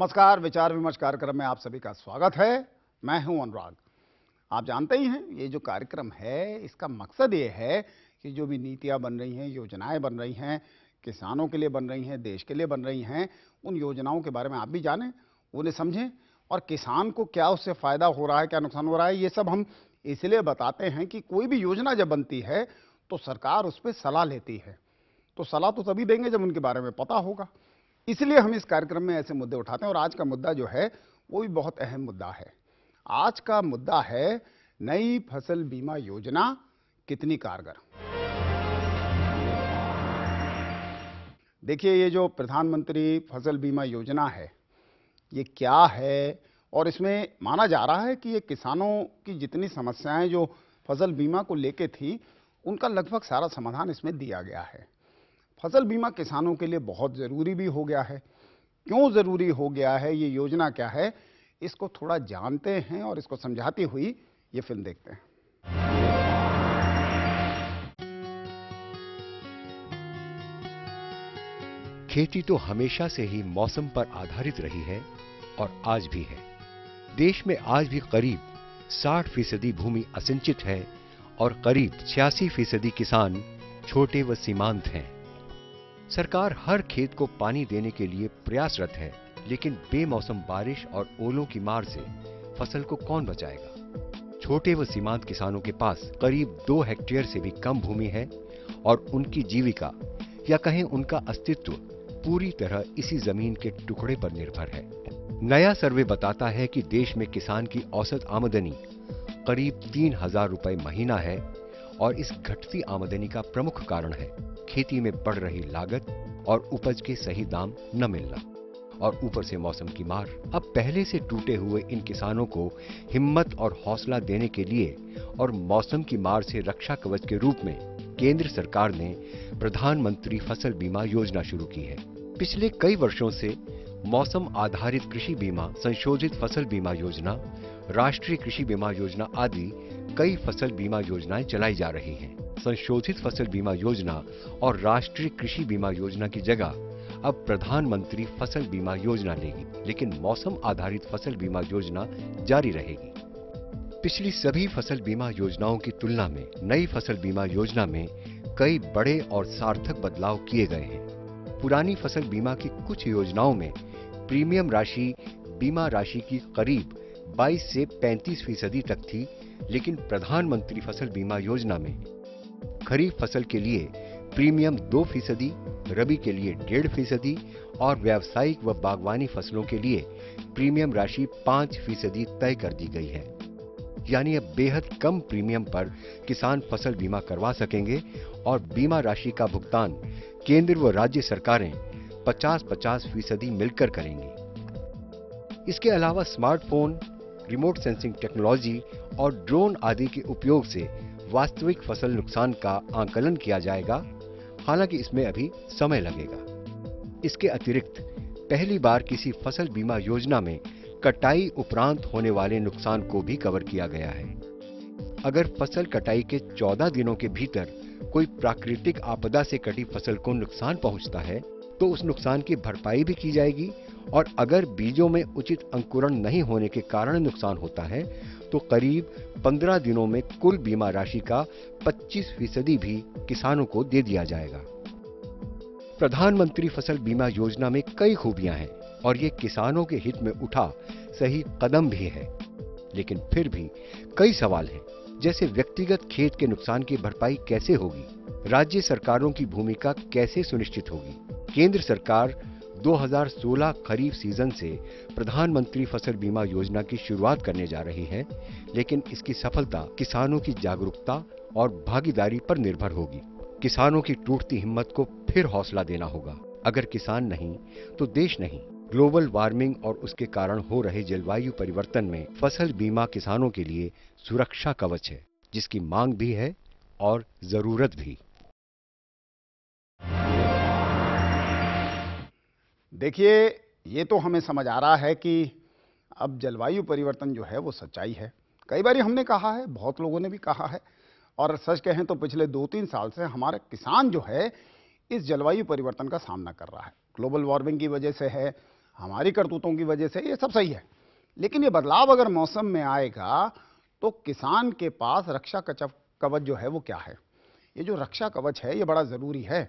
नमस्कार, विचार विमर्श कार्यक्रम में आप सभी का स्वागत है। मैं हूं अनुराग। आप जानते ही हैं, ये जो कार्यक्रम है, इसका मकसद ये है कि जो भी नीतियां बन रही हैं, योजनाएं बन रही हैं, किसानों के लिए बन रही हैं, देश के लिए बन रही हैं, उन योजनाओं के बारे में आप भी जानें, उन्हें समझें और किसान को क्या उससे फ़ायदा हो रहा है, क्या नुकसान हो रहा है, ये सब हम इसलिए बताते हैं कि कोई भी योजना जब बनती है, तो सरकार उस पर सलाह लेती है। तो सलाह तो तभी देंगे जब उनके बारे में पता होगा। इसलिए हम इस कार्यक्रम में ऐसे मुद्दे उठाते हैं और आज का मुद्दा जो है वो भी बहुत अहम मुद्दा है। आज का मुद्दा है नई फसल बीमा योजना कितनी कारगर। देखिए, ये जो प्रधानमंत्री फसल बीमा योजना है, ये क्या है और इसमें माना जा रहा है कि ये किसानों की जितनी समस्याएं जो फसल बीमा को लेके थी, उनका लगभग सारा समाधान इसमें दिया गया है। फसल बीमा किसानों के लिए बहुत ज़रूरी भी हो गया है। क्यों ज़रूरी हो गया है, ये योजना क्या है, इसको थोड़ा जानते हैं और इसको समझाती हुई ये फिल्म देखते हैं। खेती तो हमेशा से ही मौसम पर आधारित रही है और आज भी है। देश में आज भी करीब 60% भूमि असिंचित है और करीब 86% किसान छोटे व सीमांत हैं। सरकार हर खेत को पानी देने के लिए प्रयासरत है, लेकिन बेमौसम बारिश और ओलों की मार से फसल को कौन बचाएगा। छोटे व सीमांत किसानों के पास करीब 2 हेक्टेयर से भी कम भूमि है और उनकी जीविका या कहें उनका अस्तित्व पूरी तरह इसी जमीन के टुकड़े पर निर्भर है। नया सर्वे बताता है कि देश में किसान की औसत आमदनी करीब 3,000 रुपए महीना है और इस घटती आमदनी का प्रमुख कारण है खेती में बढ़ रही लागत और उपज के सही दाम न मिलना और ऊपर से मौसम की मार। अब पहले से टूटे हुए इन किसानों को हिम्मत और हौसला देने के लिए और मौसम की मार से रक्षा कवच के रूप में केंद्र सरकार ने प्रधानमंत्री फसल बीमा योजना शुरू की है। पिछले कई वर्षों से मौसम आधारित कृषि बीमा, संशोधित फसल बीमा योजना, राष्ट्रीय कृषि बीमा योजना आदि कई फसल बीमा योजनाएं चलाई जा रही हैं। संशोधित फसल बीमा योजना और राष्ट्रीय कृषि बीमा योजना की जगह अब प्रधानमंत्री फसल बीमा योजना लेगी, लेकिन मौसम आधारित फसल बीमा योजना जारी रहेगी। पिछली सभी फसल बीमा योजनाओं की तुलना में नई फसल बीमा योजना में कई बड़े और सार्थक बदलाव किए गए हैं। पुरानी फसल बीमा की कुछ योजनाओं में प्रीमियम राशि बीमा राशि की करीब 22 से 35% तक थी, लेकिन प्रधानमंत्री फसल बीमा योजना में खरीफ फसल के लिए प्रीमियम 2%, रबी के लिए 1.5% और व्यावसायिक व बागवानी फसलों के लिए प्रीमियम राशि 5% तय कर दी गई है। यानी अब बेहद कम प्रीमियम पर किसान फसल बीमा करवा सकेंगे और बीमा राशि का भुगतान केंद्र व राज्य सरकारें 50-50% मिलकर करेंगी। इसके अलावा स्मार्टफोन, रिमोट सेंसिंग टेक्नोलॉजी और ड्रोन आदि के उपयोग से वास्तविक फसल नुकसान का आंकलन किया जाएगा, हालांकि इसमें अभी समय लगेगा। इसके अतिरिक्त पहली बार किसी फसल बीमा योजना में कटाई उपरांत होने वाले नुकसान को भी कवर किया गया है। अगर फसल कटाई के 14 दिनों के भीतर कोई प्राकृतिक आपदा से कटी फसल को नुकसान पहुंचता है तो उस नुकसान की भरपाई भी की जाएगी और अगर बीजों में उचित अंकुरण नहीं होने के कारण नुकसान होता है तो करीब 15 दिनों में कुल बीमा राशि का 25% भी किसानों को दे दिया जाएगा। प्रधानमंत्री फसल बीमा योजना में कई खूबियां हैं और ये किसानों के हित में उठा सही कदम भी है, लेकिन फिर भी कई सवाल हैं, जैसे व्यक्तिगत खेत के नुकसान की भरपाई कैसे होगी, राज्य सरकारों की भूमिका कैसे सुनिश्चित होगी। केंद्र सरकार 2016 खरीफ सीजन से प्रधानमंत्री फसल बीमा योजना की शुरुआत करने जा रही है, लेकिन इसकी सफलता किसानों की जागरूकता और भागीदारी पर निर्भर होगी। किसानों की टूटती हिम्मत को फिर हौसला देना होगा। अगर किसान नहीं तो देश नहीं। ग्लोबल वार्मिंग और उसके कारण हो रहे जलवायु परिवर्तन में फसल बीमा किसानों के लिए सुरक्षा कवच है, जिसकी मांग भी है और जरूरत भी। देखिए, ये तो हमें समझ आ रहा है कि अब जलवायु परिवर्तन जो है वो सच्चाई है। कई बार हमने कहा है, बहुत लोगों ने भी कहा है, और सच कहें तो पिछले 2-3 साल से हमारे किसान जो है इस जलवायु परिवर्तन का सामना कर रहा है। ग्लोबल वार्मिंग की वजह से है, हमारी करतूतों की वजह से ये सब सही है। लेकिन ये बदलाव अगर मौसम में आएगा तो किसान के पास रक्षा कवच जो है वो क्या है? ये जो रक्षा कवच है ये बड़ा ज़रूरी है,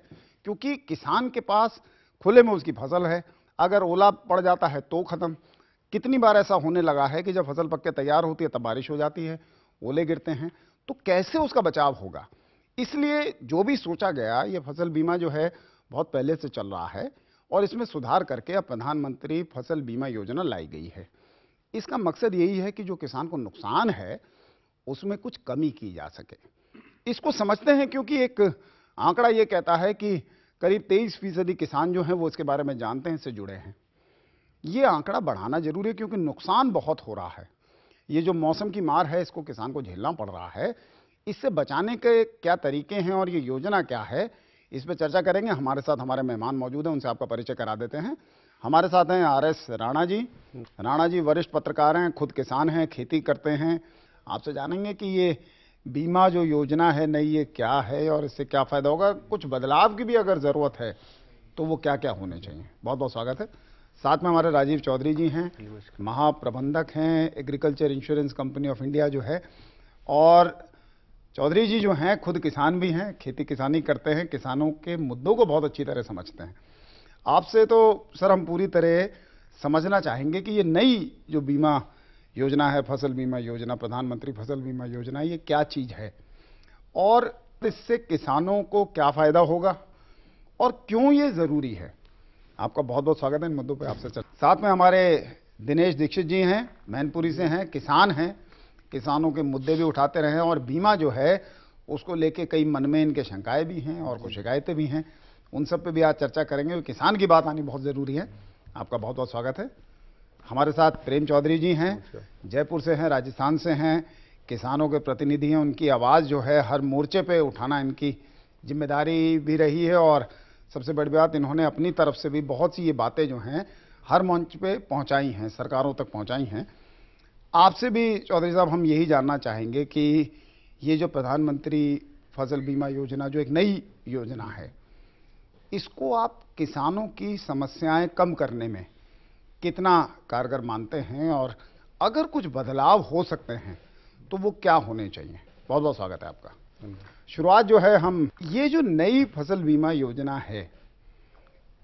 क्योंकि किसान के पास खुले में उसकी फसल है, अगर ओला पड़ जाता है तो ख़त्म। कितनी बार ऐसा होने लगा है कि जब फसल पक के तैयार होती है तब बारिश हो जाती है, ओले गिरते हैं, तो कैसे उसका बचाव होगा? इसलिए जो भी सोचा गया, ये फसल बीमा जो है बहुत पहले से चल रहा है और इसमें सुधार करके अब प्रधानमंत्री फसल बीमा योजना लाई गई है। इसका मकसद यही है कि जो किसान को नुकसान है उसमें कुछ कमी की जा सके। इसको समझते हैं क्योंकि एक आंकड़ा ये कहता है कि करीब 23% किसान जो हैं वो इसके बारे में जानते हैं, इससे जुड़े हैं। ये आंकड़ा बढ़ाना जरूरी है क्योंकि नुकसान बहुत हो रहा है। ये जो मौसम की मार है इसको किसान को झेलना पड़ रहा है। इससे बचाने के क्या तरीके हैं और ये योजना क्या है, इस पर चर्चा करेंगे। हमारे साथ हमारे मेहमान मौजूद हैं, उनसे आपका परिचय करा देते हैं। हमारे साथ हैं RS राणा जी। राणा जी वरिष्ठ पत्रकार हैं, खुद किसान हैं, खेती करते हैं। आपसे जानेंगे कि ये बीमा जो योजना है नई, ये क्या है और इससे क्या फ़ायदा होगा, कुछ बदलाव की भी अगर ज़रूरत है तो वो क्या क्या होने चाहिए। बहुत बहुत स्वागत है। साथ में हमारे राजीव चौधरी जी हैं, महाप्रबंधक हैं agriculture insurance company of India जो है, और चौधरी जी जो हैं खुद किसान भी हैं, खेती किसानी करते हैं, किसानों के मुद्दों को बहुत अच्छी तरह समझते हैं। आपसे तो सर हम पूरी तरह समझना चाहेंगे कि ये नई जो बीमा योजना है, फसल बीमा योजना, प्रधानमंत्री फसल बीमा योजना, ये क्या चीज़ है और इससे किसानों को क्या फ़ायदा होगा और क्यों ये ज़रूरी है। आपका बहुत बहुत स्वागत है इन मुद्दों पे आपसे साथ में हमारे दिनेश दीक्षित जी हैं, मैनपुरी से हैं, किसान हैं, किसानों के मुद्दे भी उठाते रहे और बीमा जो है उसको लेके कई मन में इनके शंकाएं भी हैं और कुछ शिकायतें भी हैं, उन सब पे भी आज चर्चा करेंगे। किसान की बात आनी बहुत ज़रूरी है। आपका बहुत बहुत स्वागत है। हमारे साथ प्रेम चौधरी जी हैं, जयपुर से हैं, राजस्थान से हैं, किसानों के प्रतिनिधि हैं। उनकी आवाज़ जो है हर मोर्चे पे उठाना इनकी जिम्मेदारी भी रही है और सबसे बड़ी बात, इन्होंने अपनी तरफ से भी बहुत सी ये बातें जो हैं हर मंच पे पहुंचाई हैं, सरकारों तक पहुंचाई हैं। आपसे भी चौधरी साहब हम यही जानना चाहेंगे कि ये जो प्रधानमंत्री फसल बीमा योजना जो एक नई योजना है, इसको आप किसानों की समस्याएं कम करने में कितना कारगर मानते हैं और अगर कुछ बदलाव हो सकते हैं तो वो क्या होने चाहिए। बहुत बहुत स्वागत है आपका। शुरुआत जो है, हम ये जो नई फसल बीमा योजना है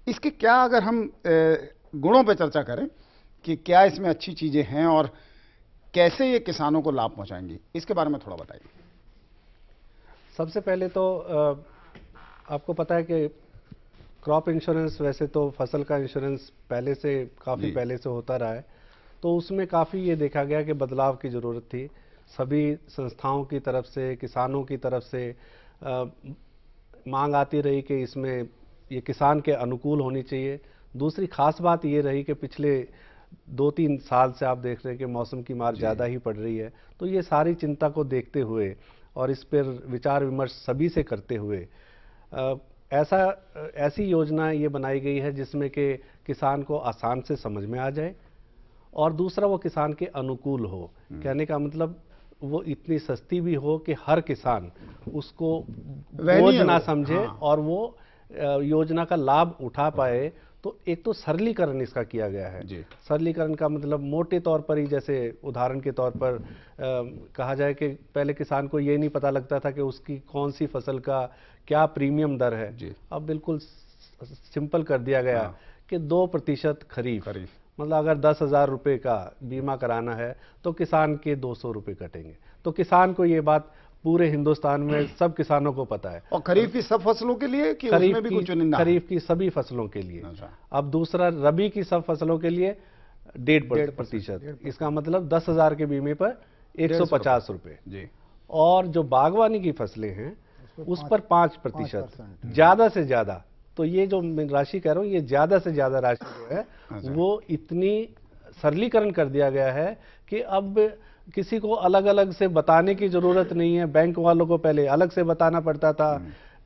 इसके क्या अगर हम गुणों पे चर्चा करें कि क्या इसमें अच्छी चीज़ें हैं और कैसे ये किसानों को लाभ पहुंचाएंगी, इसके बारे में थोड़ा बताइए। सबसे पहले तो आपको पता है कि क्रॉप इंश्योरेंस, वैसे तो फसल का इंश्योरेंस पहले से काफ़ी पहले से होता रहा है, तो उसमें काफ़ी ये देखा गया कि बदलाव की ज़रूरत थी। सभी संस्थाओं की तरफ से, किसानों की तरफ से मांग आती रही कि इसमें ये किसान के अनुकूल होनी चाहिए। दूसरी खास बात ये रही कि पिछले 2-3 साल से आप देख रहे हैं कि मौसम की मार ज़्यादा ही पड़ रही है, तो ये सारी चिंता को देखते हुए और इस पर विचार विमर्श सभी से करते हुए ऐसी योजना ये बनाई गई है जिसमें कि किसान को आसान से समझ में आ जाए और दूसरा वो किसान के अनुकूल हो। कहने का मतलब वो इतनी सस्ती भी हो कि हर किसान उसको बोझ ना समझे और वो योजना का लाभ उठा पाए। तो एक तो सरलीकरण इसका किया गया है। सरलीकरण का मतलब मोटे तौर पर ही, जैसे उदाहरण के तौर पर कहा जाए कि पहले किसान को ये नहीं पता लगता था कि उसकी कौन सी फसल का क्या प्रीमियम दर है। अब बिल्कुल सिंपल कर दिया गया कि 2% खरीफ, मतलब अगर 10,000 रुपये का बीमा कराना है तो किसान के 200 रुपये कटेंगे। तो किसान को ये बात पूरे हिंदुस्तान में सब किसानों को पता है। और खरीफ की सब फसलों के लिए कि उसमें भी कुछ चुनिंदा? खरीफ की सभी फसलों के लिए। अब दूसरा, रबी की सब फसलों के लिए 1.5%। इसका मतलब 10,000 के बीमे पर 150 रुपये। और जो बागवानी की फसलें हैं उस पर 5%, ज्यादा से ज्यादा। तो ये जो मैं राशि कह रहा हूँ, ये ज्यादा से ज्यादा राशि जो है वो इतनी सरलीकरण कर दिया गया है कि अब किसी को अलग अलग से बताने की जरूरत नहीं है। बैंक वालों को पहले अलग से बताना पड़ता था,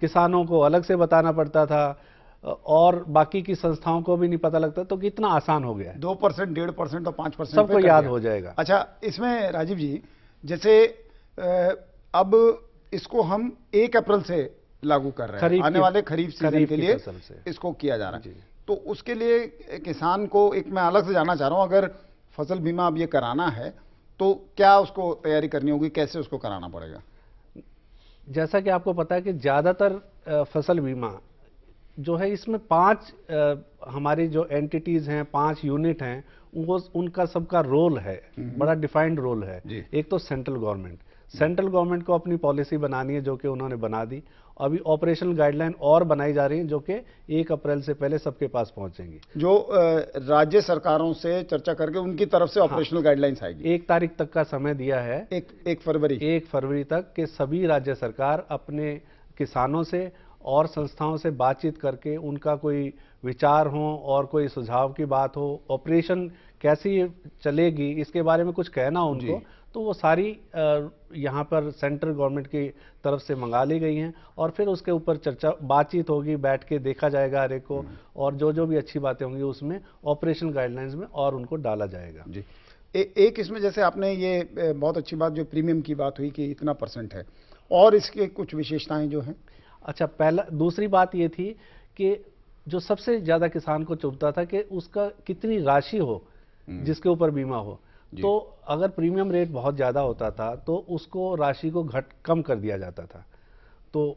किसानों को अलग से बताना पड़ता था और बाकी की संस्थाओं को भी नहीं पता लगता। तो कितना आसान हो गया है। 2%, 1.5% और 5% सबको याद हो जाएगा। अच्छा, इसमें राजीव जी जैसे अब इसको हम 1 अप्रैल से लागू कर रहे हैं, आने वाले खरीफ सीजन के लिए इसको किया जा रहा है। तो उसके लिए किसान को एक मैं अलग से जानना चाह रहा हूं, अगर फसल बीमा अब ये कराना है तो क्या उसको तैयारी करनी होगी, कैसे उसको कराना पड़ेगा? जैसा कि आपको पता है कि ज़्यादातर फसल बीमा जो है, इसमें 5 हमारी जो एंटिटीज हैं, 5 यूनिट हैं, वो उनका सबका रोल है, बड़ा डिफाइंड रोल है। जी। एक तो सेंट्रल गवर्नमेंट को अपनी पॉलिसी बनानी है, जो कि उन्होंने बना दी। अभी ऑपरेशनल गाइडलाइन और बनाई जा रही हैं, जो कि 1 अप्रैल से पहले सबके पास पहुंचेंगी। जो राज्य सरकारों से चर्चा करके उनकी तरफ से ऑपरेशनल गाइडलाइंस आएगी। 1 तारीख तक का समय दिया है, 1 फरवरी 1 फरवरी तक के सभी राज्य सरकार अपने किसानों से और संस्थाओं से बातचीत करके उनका कोई विचार हो और कोई सुझाव की बात हो, ऑपरेशन कैसी चलेगी इसके बारे में कुछ कहना हो उनको, तो वो सारी यहाँ पर सेंट्रल गवर्नमेंट की तरफ से मंगा ली गई हैं, और फिर उसके ऊपर चर्चा बातचीत होगी, बैठ के देखा जाएगा हर एक को, और जो जो भी अच्छी बातें होंगी उसमें ऑपरेशनल गाइडलाइंस में और उनको डाला जाएगा। जी। एक इसमें जैसे आपने ये बहुत अच्छी बात जो प्रीमियम की बात हुई कि इतना % है, और इसके कुछ विशेषताएं जो हैं। अच्छा, दूसरी बात ये थी कि जो सबसे ज़्यादा किसान को चुभता था कि उसका कितनी राशि हो जिसके ऊपर बीमा हो। तो अगर प्रीमियम रेट बहुत ज़्यादा होता था तो उसको राशि को कम कर दिया जाता था। तो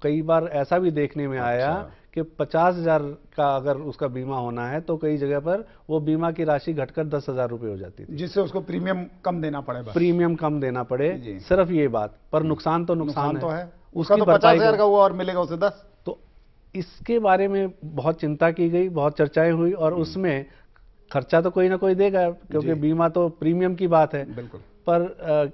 कई बार ऐसा भी देखने में आया कि 50,000 का अगर उसका बीमा होना है तो कई जगह पर वो बीमा की राशि घटकर 10,000 रुपये हो जाती थी, जिससे उसको प्रीमियम कम देना पड़े। प्रीमियम कम देना पड़े, सिर्फ ये बात। पर नुकसान तो नुकसान तो है। उसका तो 50,000 का हुआ और मिलेगा उसे 10। तो इसके बारे में बहुत चिंता की गई, बहुत चर्चाएं हुई, और उसमें खर्चा तो कोई ना कोई देगा, क्योंकि बीमा तो प्रीमियम की बात है। बिल्कुल। पर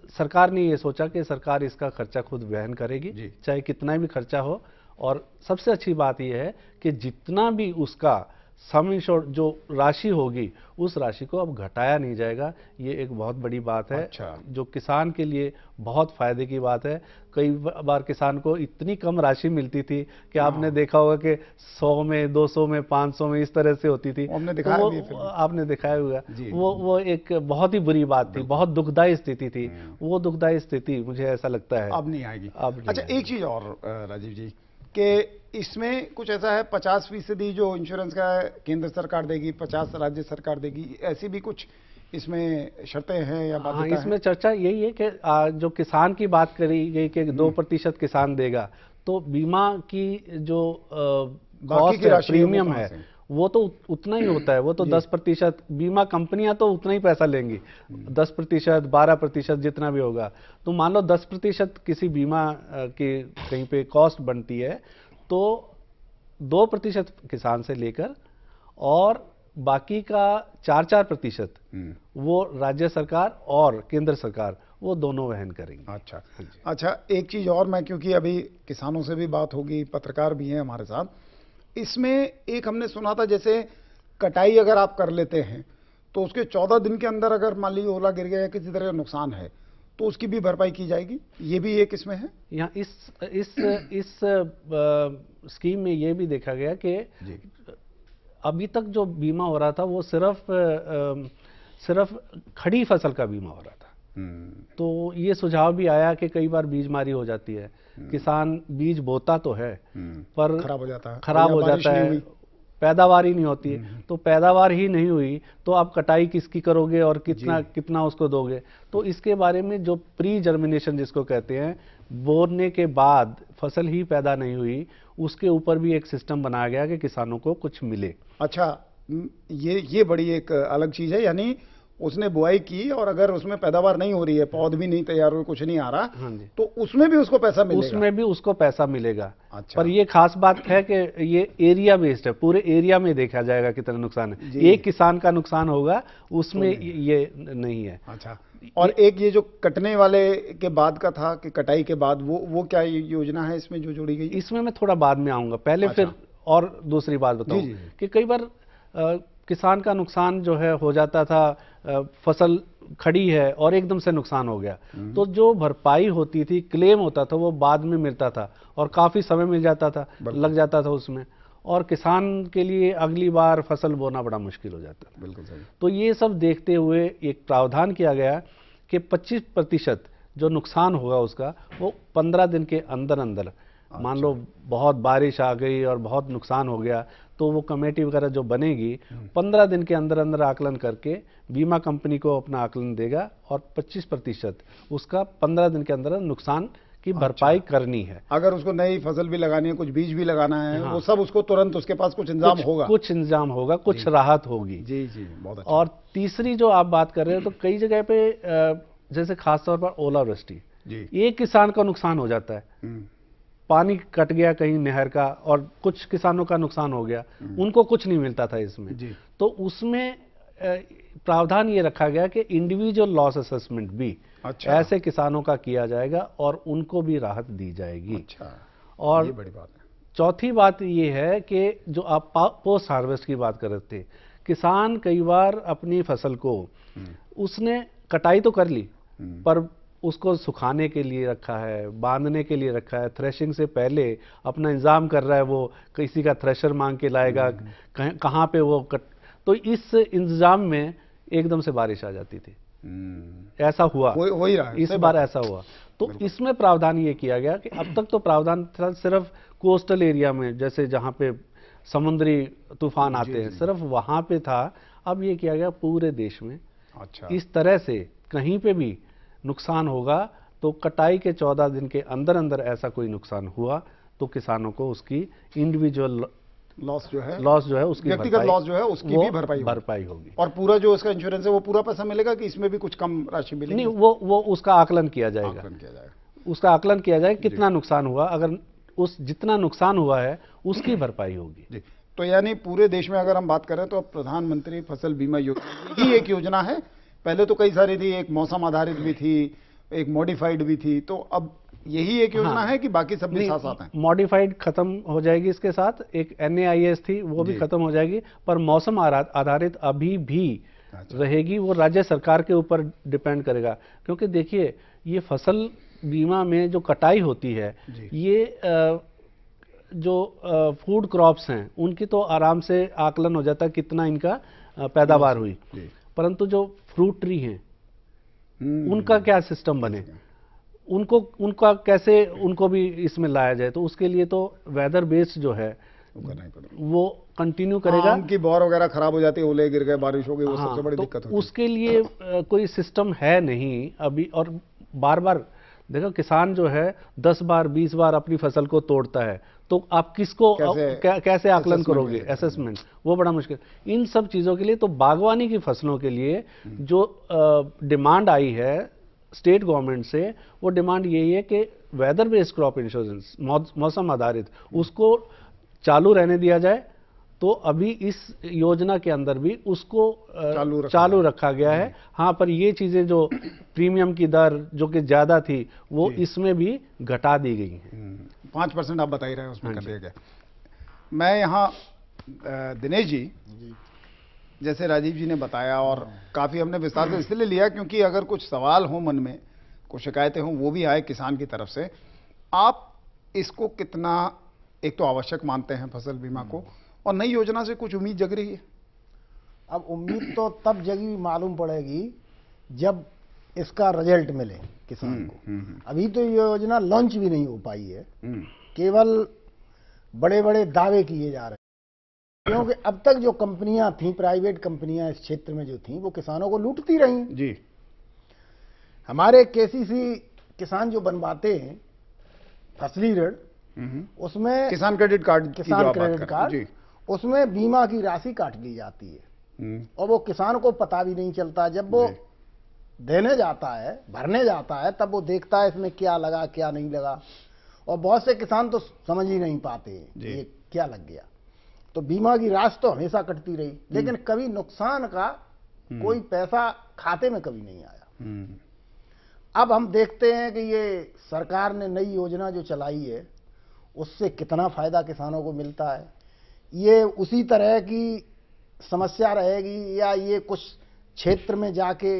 सरकार ने ये सोचा कि सरकार इसका खर्चा खुद वहन करेगी, चाहे कितना भी खर्चा हो। और सबसे अच्छी बात यह है कि जितना भी उसका सम इंश्योर्ड जो राशि होगी, उस राशि को अब घटाया नहीं जाएगा। ये एक बहुत बड़ी बात है। अच्छा। जो किसान के लिए बहुत फायदे की बात है। कई बार किसान को इतनी कम राशि मिलती थी कि आपने देखा होगा कि 100 में, 200 में, 500 में इस तरह से होती थी। हमने दिखाया तो भी है आपने दिखाया होगा। वो एक बहुत ही बुरी बात थी, बहुत दुखदायी स्थिति थी। वो दुखदायी स्थिति मुझे ऐसा लगता है अब नहीं आएगी। अच्छा, एक चीज और राजीव जी, कि इसमें कुछ ऐसा है 50% जो इंश्योरेंस का केंद्र सरकार देगी, 50 राज्य सरकार देगी, ऐसी भी कुछ इसमें शर्तें हैं या बात? हाँ, इसमें चर्चा यही है कि जो किसान की बात करी गई कि 2% किसान देगा, तो बीमा की जो कॉस्ट है, प्रीमियम है, वो तो उतना ही होता है। वो तो 10%, बीमा कंपनियां तो उतना ही पैसा लेंगी, 10%, 12% जितना भी होगा। तो मान लो 10% किसी बीमा की कहीं पे कॉस्ट बनती है, तो 2% किसान से लेकर और बाकी का 4% वो राज्य सरकार और केंद्र सरकार, वो दोनों वहन करेंगे। अच्छा। अच्छा, एक चीज और, मैं क्योंकि अभी किसानों से भी बात होगी, पत्रकार भी हैं हमारे साथ, इसमें एक हमने सुना था जैसे कटाई अगर आप कर लेते हैं तो उसके 14 दिन के अंदर अगर मान लीजिए ओला गिर गया या किसी तरह का नुकसान है तो उसकी भी भरपाई की जाएगी। ये भी एक इसमें है। यहाँ इस स्कीम में ये भी देखा गया कि अभी तक जो बीमा हो रहा था वो सिर्फ खड़ी फसल का बीमा हो रहा था। तो ये सुझाव भी आया कि कई बार बीजमारी हो जाती है, किसान बीज बोता तो है पर खराब हो जाता है, पैदावार ही नहीं होती है। तो पैदावार ही नहीं हुई तो आप कटाई किसकी करोगे और कितना उसको दोगे। तो इसके बारे में जो प्री जर्मिनेशन जिसको कहते हैं, बोने के बाद फसल ही पैदा नहीं हुई, उसके ऊपर भी एक सिस्टम बनाया गया कि किसानों को कुछ मिले। अच्छा, ये बड़ी एक अलग चीज है। यानी उसने बुआई की और अगर उसमें पैदावार नहीं हो रही है, पौध भी नहीं तैयार हुए, कुछ नहीं आ रहा, तो उसमें भी उसको पैसा मिलेगा। उसमें भी उसको पैसा मिलेगा। अच्छा। पर ये खास बात है कि ये एरिया बेस्ड है, पूरे एरिया में देखा जाएगा कितना नुकसान है। एक किसान का नुकसान होगा उसमें ये नहीं है। अच्छा। और एक ये जो कटने वाले के बाद का था कि कटाई के बाद, वो क्या योजना है इसमें जो जोड़ी गई? इसमें मैं थोड़ा बाद में आऊंगा, पहले फिर और दूसरी बात बताऊं कि कई बार किसान का नुकसान जो है हो जाता था, फसल खड़ी है और एकदम से नुकसान हो गया, तो जो भरपाई होती थी, क्लेम होता था, वो बाद में मिलता था और काफी समय मिल जाता था, लग जाता था उसमें, और किसान के लिए अगली बार फसल बोना बड़ा मुश्किल हो जाता था। बिल्कुल सही। तो ये सब देखते हुए एक प्रावधान किया गया कि 25% जो नुकसान होगा उसका, वो 15 दिन के अंदर अंदर मान लो बहुत बारिश आ गई और बहुत नुकसान हो गया, तो वो कमेटी वगैरह जो बनेगी 15 दिन के अंदर अंदर आकलन करके बीमा कंपनी को अपना आकलन देगा और 25% उसका 15 दिन के अंदर नुकसान की भरपाई करनी है। अगर उसको नई फसल भी लगानी है, कुछ बीज भी लगाना है, हाँ। वो सब उसको तुरंत उसके पास कुछ इंतजाम होगा। कुछ इंतजाम होगा, कुछ राहत होगी। जी जी, बहुत अच्छा। और तीसरी जो आप बात कर रहे हो, तो कई जगह पे जैसे खासतौर पर ओलावृष्टि, जी। एक किसान का नुकसान हो जाता है, पानी कट गया कहीं नहर का और कुछ किसानों का नुकसान हो गया, उनको कुछ नहीं मिलता था इसमें जी। तो उसमें प्रावधान ये रखा गया कि इंडिविजुअल लॉस असेसमेंट भी अच्छा। ऐसे किसानों का किया जाएगा और उनको भी राहत दी जाएगी। अच्छा, और ये बड़ी बात है। चौथी बात ये है कि जो आप पोस्ट हार्वेस्ट की बात कर रहे थे, किसान कई बार अपनी फसल को उसने कटाई तो कर ली, पर उसको सुखाने के लिए रखा है, बांधने के लिए रखा है, थ्रेशिंग से पहले अपना इंतजाम कर रहा है, वो किसी का थ्रेशर मांग के लाएगा, कहाँ पे वो तो इस इंतजाम में एकदम से बारिश आ जाती थी। ऐसा हुआ, हो ही रहा है इस बार ऐसा हुआ। तो इसमें प्रावधान ये किया गया कि अब तक तो प्रावधान था सिर्फ कोस्टल एरिया में, जैसे जहाँ पे समुद्री तूफान आते हैं, सिर्फ वहां पे था। अब ये किया गया पूरे देश में। अच्छा। इस तरह से कहीं पे भी नुकसान होगा तो कटाई के 14 दिन के अंदर अंदर ऐसा कोई नुकसान हुआ तो किसानों को उसकी इंडिविजुअल लॉस जो है उसकी व्यक्तिगत लॉस जो है उसकी भी भरपाई होगी। और पूरा जो उसका इंश्योरेंस है वो पूरा पैसा मिलेगा कि इसमें भी कुछ कम राशि मिलेगी? नहीं, वो उसका आकलन किया जाएगा। उसका आकलन किया जाएगा कितना नुकसान हुआ, अगर उस जितना नुकसान हुआ है उसकी भरपाई होगी जी। तो यानी पूरे देश में अगर हम बात करें तो प्रधानमंत्री फसल बीमा योजना ही एक योजना है। पहले तो कई सारी थी, एक मौसम आधारित भी थी, एक मॉडिफाइड भी थी, तो अब यही एक योजना है कि बाकी सब भी साथ साथ हैं? मॉडिफाइड खत्म हो जाएगी, इसके साथ एक NAIS थी वो भी खत्म हो जाएगी, पर मौसम आधारित अभी भी रहेगी। वो राज्य सरकार के ऊपर डिपेंड करेगा, क्योंकि देखिए ये फसल बीमा में जो कटाई होती है, ये जो फूड क्रॉप्स हैं उनकी तो आराम से आकलन हो जाता है कितना इनका पैदावार हुई, परंतु जो फ्रूट ट्री हैं उनका क्या सिस्टम बने, उनका कैसे उनको भी इसमें लाया जाए, तो उसके लिए तो वेदर बेस्ड जो है वो कंटिन्यू करेगा। आम की बौर वगैरह खराब हो जाती है, ओले गिर गए, बारिश हो गई, वो सबसे बड़ी दिक्कत होती है। उसके लिए कोई सिस्टम है नहीं अभी। और बार बार देखो किसान जो है 10 बार 20 बार अपनी फसल को तोड़ता है, तो आप किसको कैसे आकलन करोगे, असेसमेंट, वो बड़ा मुश्किल। इन सब चीजों के लिए तो बागवानी की फसलों के लिए जो डिमांड आई है स्टेट गवर्नमेंट से, वो डिमांड यही है कि वेदर बेस्ड क्रॉप इंश्योरेंस, मौसम आधारित, उसको चालू रहने दिया जाए। तो अभी इस योजना के अंदर भी उसको चालू रखा गया है। हाँ, पर ये चीजें जो प्रीमियम की दर जो कि ज्यादा थी वो इसमें भी घटा दी गई है। 5% आप बता ही रहे हैं उसमें कर दिया गया। मैं यहाँ दिनेश जी, जैसे राजीव जी ने बताया और काफ़ी हमने विस्तार से इसलिए लिया क्योंकि अगर कुछ सवाल हो मन में, कुछ शिकायतें हों, वो भी आए किसान की तरफ से। आप इसको कितना एक तो आवश्यक मानते हैं फसल बीमा को, और नई योजना से कुछ उम्मीद जग रही है? अब उम्मीद तो तब जगी मालूम पड़ेगी जब इसका रिजल्ट मिले किसान को। अभी तो ये योजना लॉन्च भी नहीं हो पाई है, केवल बड़े बड़े दावे किए जा रहे हैं। क्योंकि अब तक जो कंपनियां थीं, प्राइवेट कंपनियां इस क्षेत्र में जो थीं, वो किसानों को लूटती रही जी। हमारे KCC किसान जो बनवाते हैं फसली ऋण, उसमें किसान क्रेडिट कार्ड, उसमें बीमा की राशि काट ली जाती है और वो किसान को पता भी नहीं चलता। जब वो देने जाता है, भरने जाता है, तब वो देखता है इसमें क्या लगा क्या नहीं लगा, और बहुत से किसान तो समझ ही नहीं पाते ये क्या लग गया। तो बीमा की राशि तो हमेशा कटती रही, लेकिन कभी नुकसान का कोई पैसा खाते में कभी नहीं आया। अब हम देखते हैं कि ये सरकार ने नई योजना जो चलाई है उससे कितना फायदा किसानों को मिलता है। ये उसी तरह की समस्या रहेगी या ये कुछ क्षेत्र में जाके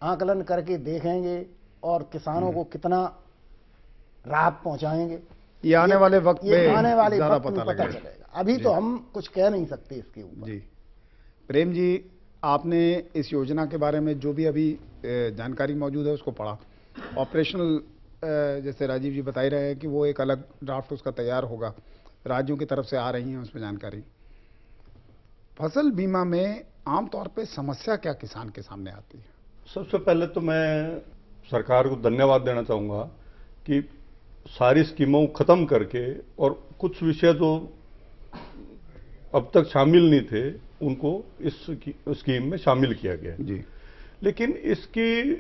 आकलन करके देखेंगे और किसानों को कितना राहत पहुंचाएंगे, ये आने वाले वक्त में पता चलेगा। अभी तो हम कुछ कह नहीं सकते इसके ऊपर। जी। प्रेम जी, आपने इस योजना के बारे में जो भी अभी जानकारी मौजूद है उसको पढ़ा, ऑपरेशनल जैसे राजीव जी बता ही रहे हैं कि वो एक अलग ड्राफ्ट उसका तैयार होगा, राज्यों की तरफ से आ रही हैं उसमें जानकारी। फसल बीमा में आमतौर पे समस्या क्या किसान के सामने आती है? सबसे पहले तो मैं सरकार को धन्यवाद देना चाहूँगा कि सारी स्कीमों को ख़त्म करके और कुछ विषय जो अब तक शामिल नहीं थे उनको इस स्कीम में शामिल किया गया है। जी। लेकिन इसकी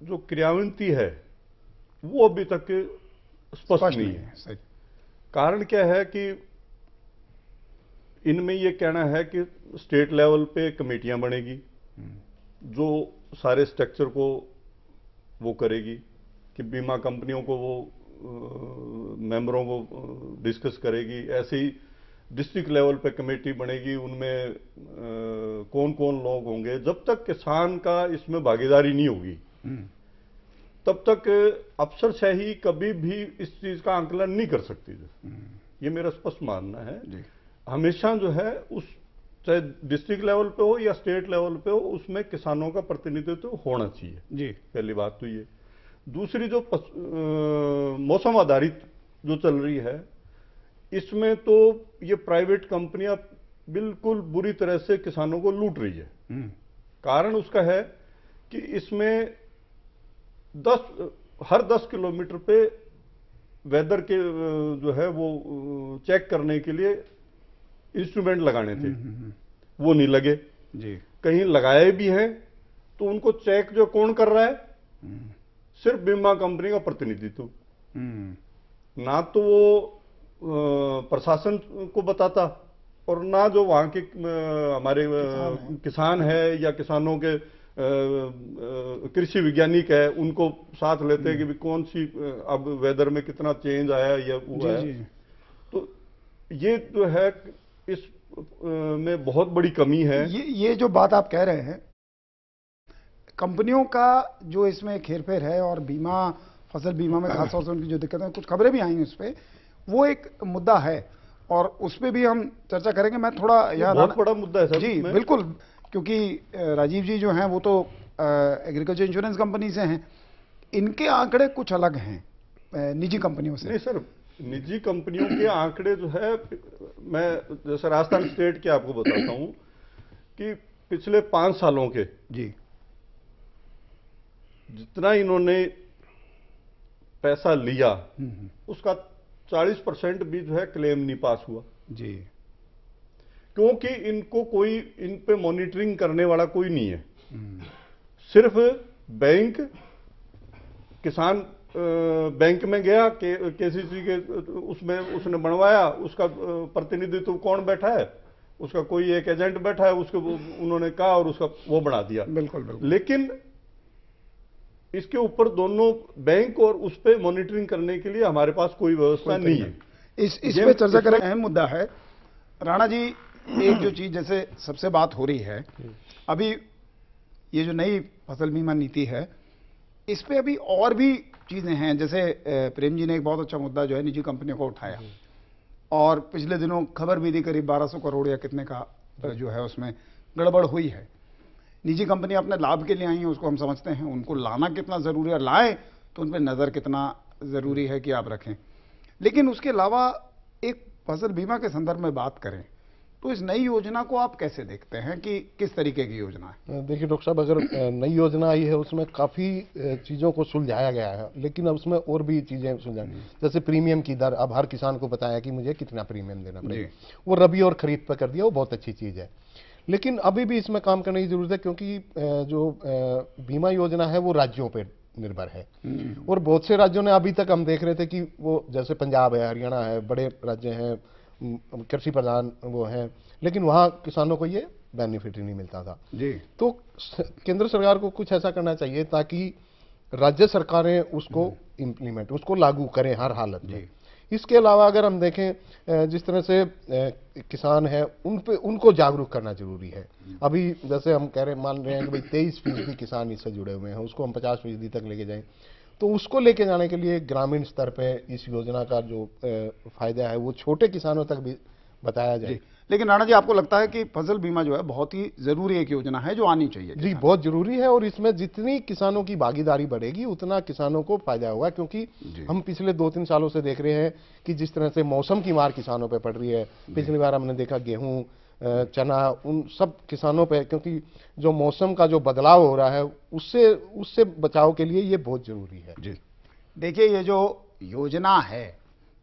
जो क्रियान्विति है वो अभी तक स्पष्ट नहीं है। सही। कारण क्या है कि इनमें ये कहना है कि स्टेट लेवल पे कमेटियां बनेगी जो सारे स्ट्रक्चर को वो करेगी, कि बीमा कंपनियों को वो मेंबरों को डिस्कस करेगी। ऐसे ही डिस्ट्रिक्ट लेवल पे कमेटी बनेगी, उनमें कौन कौन लोग होंगे। जब तक किसान का इसमें भागीदारी नहीं होगी तब तक अफसरशाही कभी भी इस चीज का आंकलन नहीं कर सकती। ये मेरा स्पष्ट मानना है। हमेशा जो है उस चाहे डिस्ट्रिक्ट लेवल पे हो या स्टेट लेवल पे हो उसमें किसानों का प्रतिनिधित्व होना चाहिए जी। पहली बात तो ये। दूसरी जो मौसम आधारित जो चल रही है इसमें तो ये प्राइवेट कंपनियां बिल्कुल बुरी तरह से किसानों को लूट रही है। कारण उसका है कि इसमें हर 10 किलोमीटर पे वेदर के जो है वो चेक करने के लिए इंस्ट्रूमेंट लगाने थे, वो नहीं लगे जी। कहीं लगाए भी हैं तो उनको चेक जो कौन कर रहा है, सिर्फ बीमा कंपनी का प्रतिनिधित्व। ना तो वो प्रशासन को बताता और ना जो वहां के हमारे किसान है या किसानों के कृषि वैज्ञानिक है उनको साथ लेते हैं कि भी कौन सी अब वेदर में कितना चेंज आया या हुआ है। तो ये जो है इस में बहुत बड़ी कमी है। ये जो बात आप कह रहे हैं कंपनियों का जो इसमें हेरफेर है और बीमा फसल बीमा में खासतौर से उनकी जो दिक्कत है, कुछ खबरें भी आई हैं उस पर, वो एक मुद्दा है और उस पर भी हम चर्चा करेंगे। मैं थोड़ा यहाँ बहुत बड़ा मुद्दा है सर जी बिल्कुल, क्योंकि राजीव जी जो हैं वो तो एग्रीकल्चर इंश्योरेंस कंपनी से हैं, इनके आंकड़े कुछ अलग हैं निजी कंपनियों से। नहीं सर, निजी कंपनियों के आंकड़े जो है, मैं जैसे राजस्थान स्टेट के आपको बताता हूं कि पिछले 5 सालों के जी जितना इन्होंने पैसा लिया उसका 40% भी जो है क्लेम नहीं पास हुआ जी, क्योंकि इनको कोई इन पे मॉनिटरिंग करने वाला कोई नहीं है। सिर्फ बैंक, किसान बैंक में गया केसीसी के उसमें उसने बनवाया, उसका प्रतिनिधित्व कौन बैठा है, उसका कोई एक एजेंट बैठा है, उसको उन्होंने कहा और उसका वो बना दिया। बिल्कुल बिल्कुल। लेकिन इसके ऊपर दोनों बैंक और उस पे मॉनिटरिंग करने के लिए हमारे पास कोई व्यवस्था नहीं है। इस पे चर्चा करें, अहम मुद्दा है। राणा जी, एक जो चीज जैसे सबसे बात हो रही है अभी, ये जो नई फसल बीमा नीति है इस पे अभी और भी चीजें हैं। जैसे प्रेम जी ने एक बहुत अच्छा मुद्दा जो है निजी कंपनियों को उठाया और पिछले दिनों खबर भी दी करीब 1200 करोड़ या कितने का जो है उसमें गड़बड़ हुई है। निजी कंपनी अपने लाभ के लिए आई हैं, उसको हम समझते हैं, उनको लाना कितना जरूरी है, लाएं तो उन पर नजर कितना जरूरी है कि आप रखें। लेकिन उसके अलावा एक फसल बीमा के संदर्भ में बात करें तो इस नई योजना को आप कैसे देखते हैं कि किस तरीके की योजना है? देखिए डॉक्टर साहब, अगर नई योजना आई है उसमें काफ़ी चीज़ों को सुलझाया गया है, लेकिन अब उसमें और भी चीज़ें सुलझाई, जैसे प्रीमियम की दर अब हर किसान को बताया कि मुझे कितना प्रीमियम देना पड़ेगा, वो रबी और खरीद पर कर दिया, वो बहुत अच्छी चीज़ है। लेकिन अभी भी इसमें काम करने की जरूरत है, क्योंकि जो बीमा योजना है वो राज्यों पर निर्भर है और बहुत से राज्यों ने अभी तक हम देख रहे थे कि वो जैसे पंजाब है, हरियाणा है, बड़े राज्य हैं, कृषि प्रधान वो हैं, लेकिन वहाँ किसानों को ये बेनिफिट ही नहीं मिलता था जी। तो केंद्र सरकार को कुछ ऐसा करना चाहिए ताकि राज्य सरकारें उसको इम्प्लीमेंट, उसको लागू करें हर हालत में। इसके अलावा अगर हम देखें जिस तरह से किसान हैं उनको जागरूक करना जरूरी है। अभी जैसे हम कह रहे मान रहे हैं कि भाई 23% किसान इससे जुड़े हुए हैं, उसको हम 50% तक लेके जाएं, तो उसको लेके जाने के लिए ग्रामीण स्तर पे इस योजना का जो फायदा है वो छोटे किसानों तक भी बताया जाए। लेकिन राणा जी, आपको लगता है कि फसल बीमा जो है बहुत ही जरूरी एक योजना है जो आनी चाहिए? जी, बहुत जरूरी है, और इसमें जितनी किसानों की भागीदारी बढ़ेगी उतना किसानों को फायदा होगा, क्योंकि हम पिछले 2-3 सालों से देख रहे हैं कि जिस तरह से मौसम की मार किसानों पे पड़ रही है। पिछली बार हमने देखा गेहूं, चना, उन सब किसानों पे, क्योंकि जो मौसम का जो बदलाव हो रहा है उससे बचाव के लिए ये बहुत जरूरी है। जी, देखिए, ये जो योजना है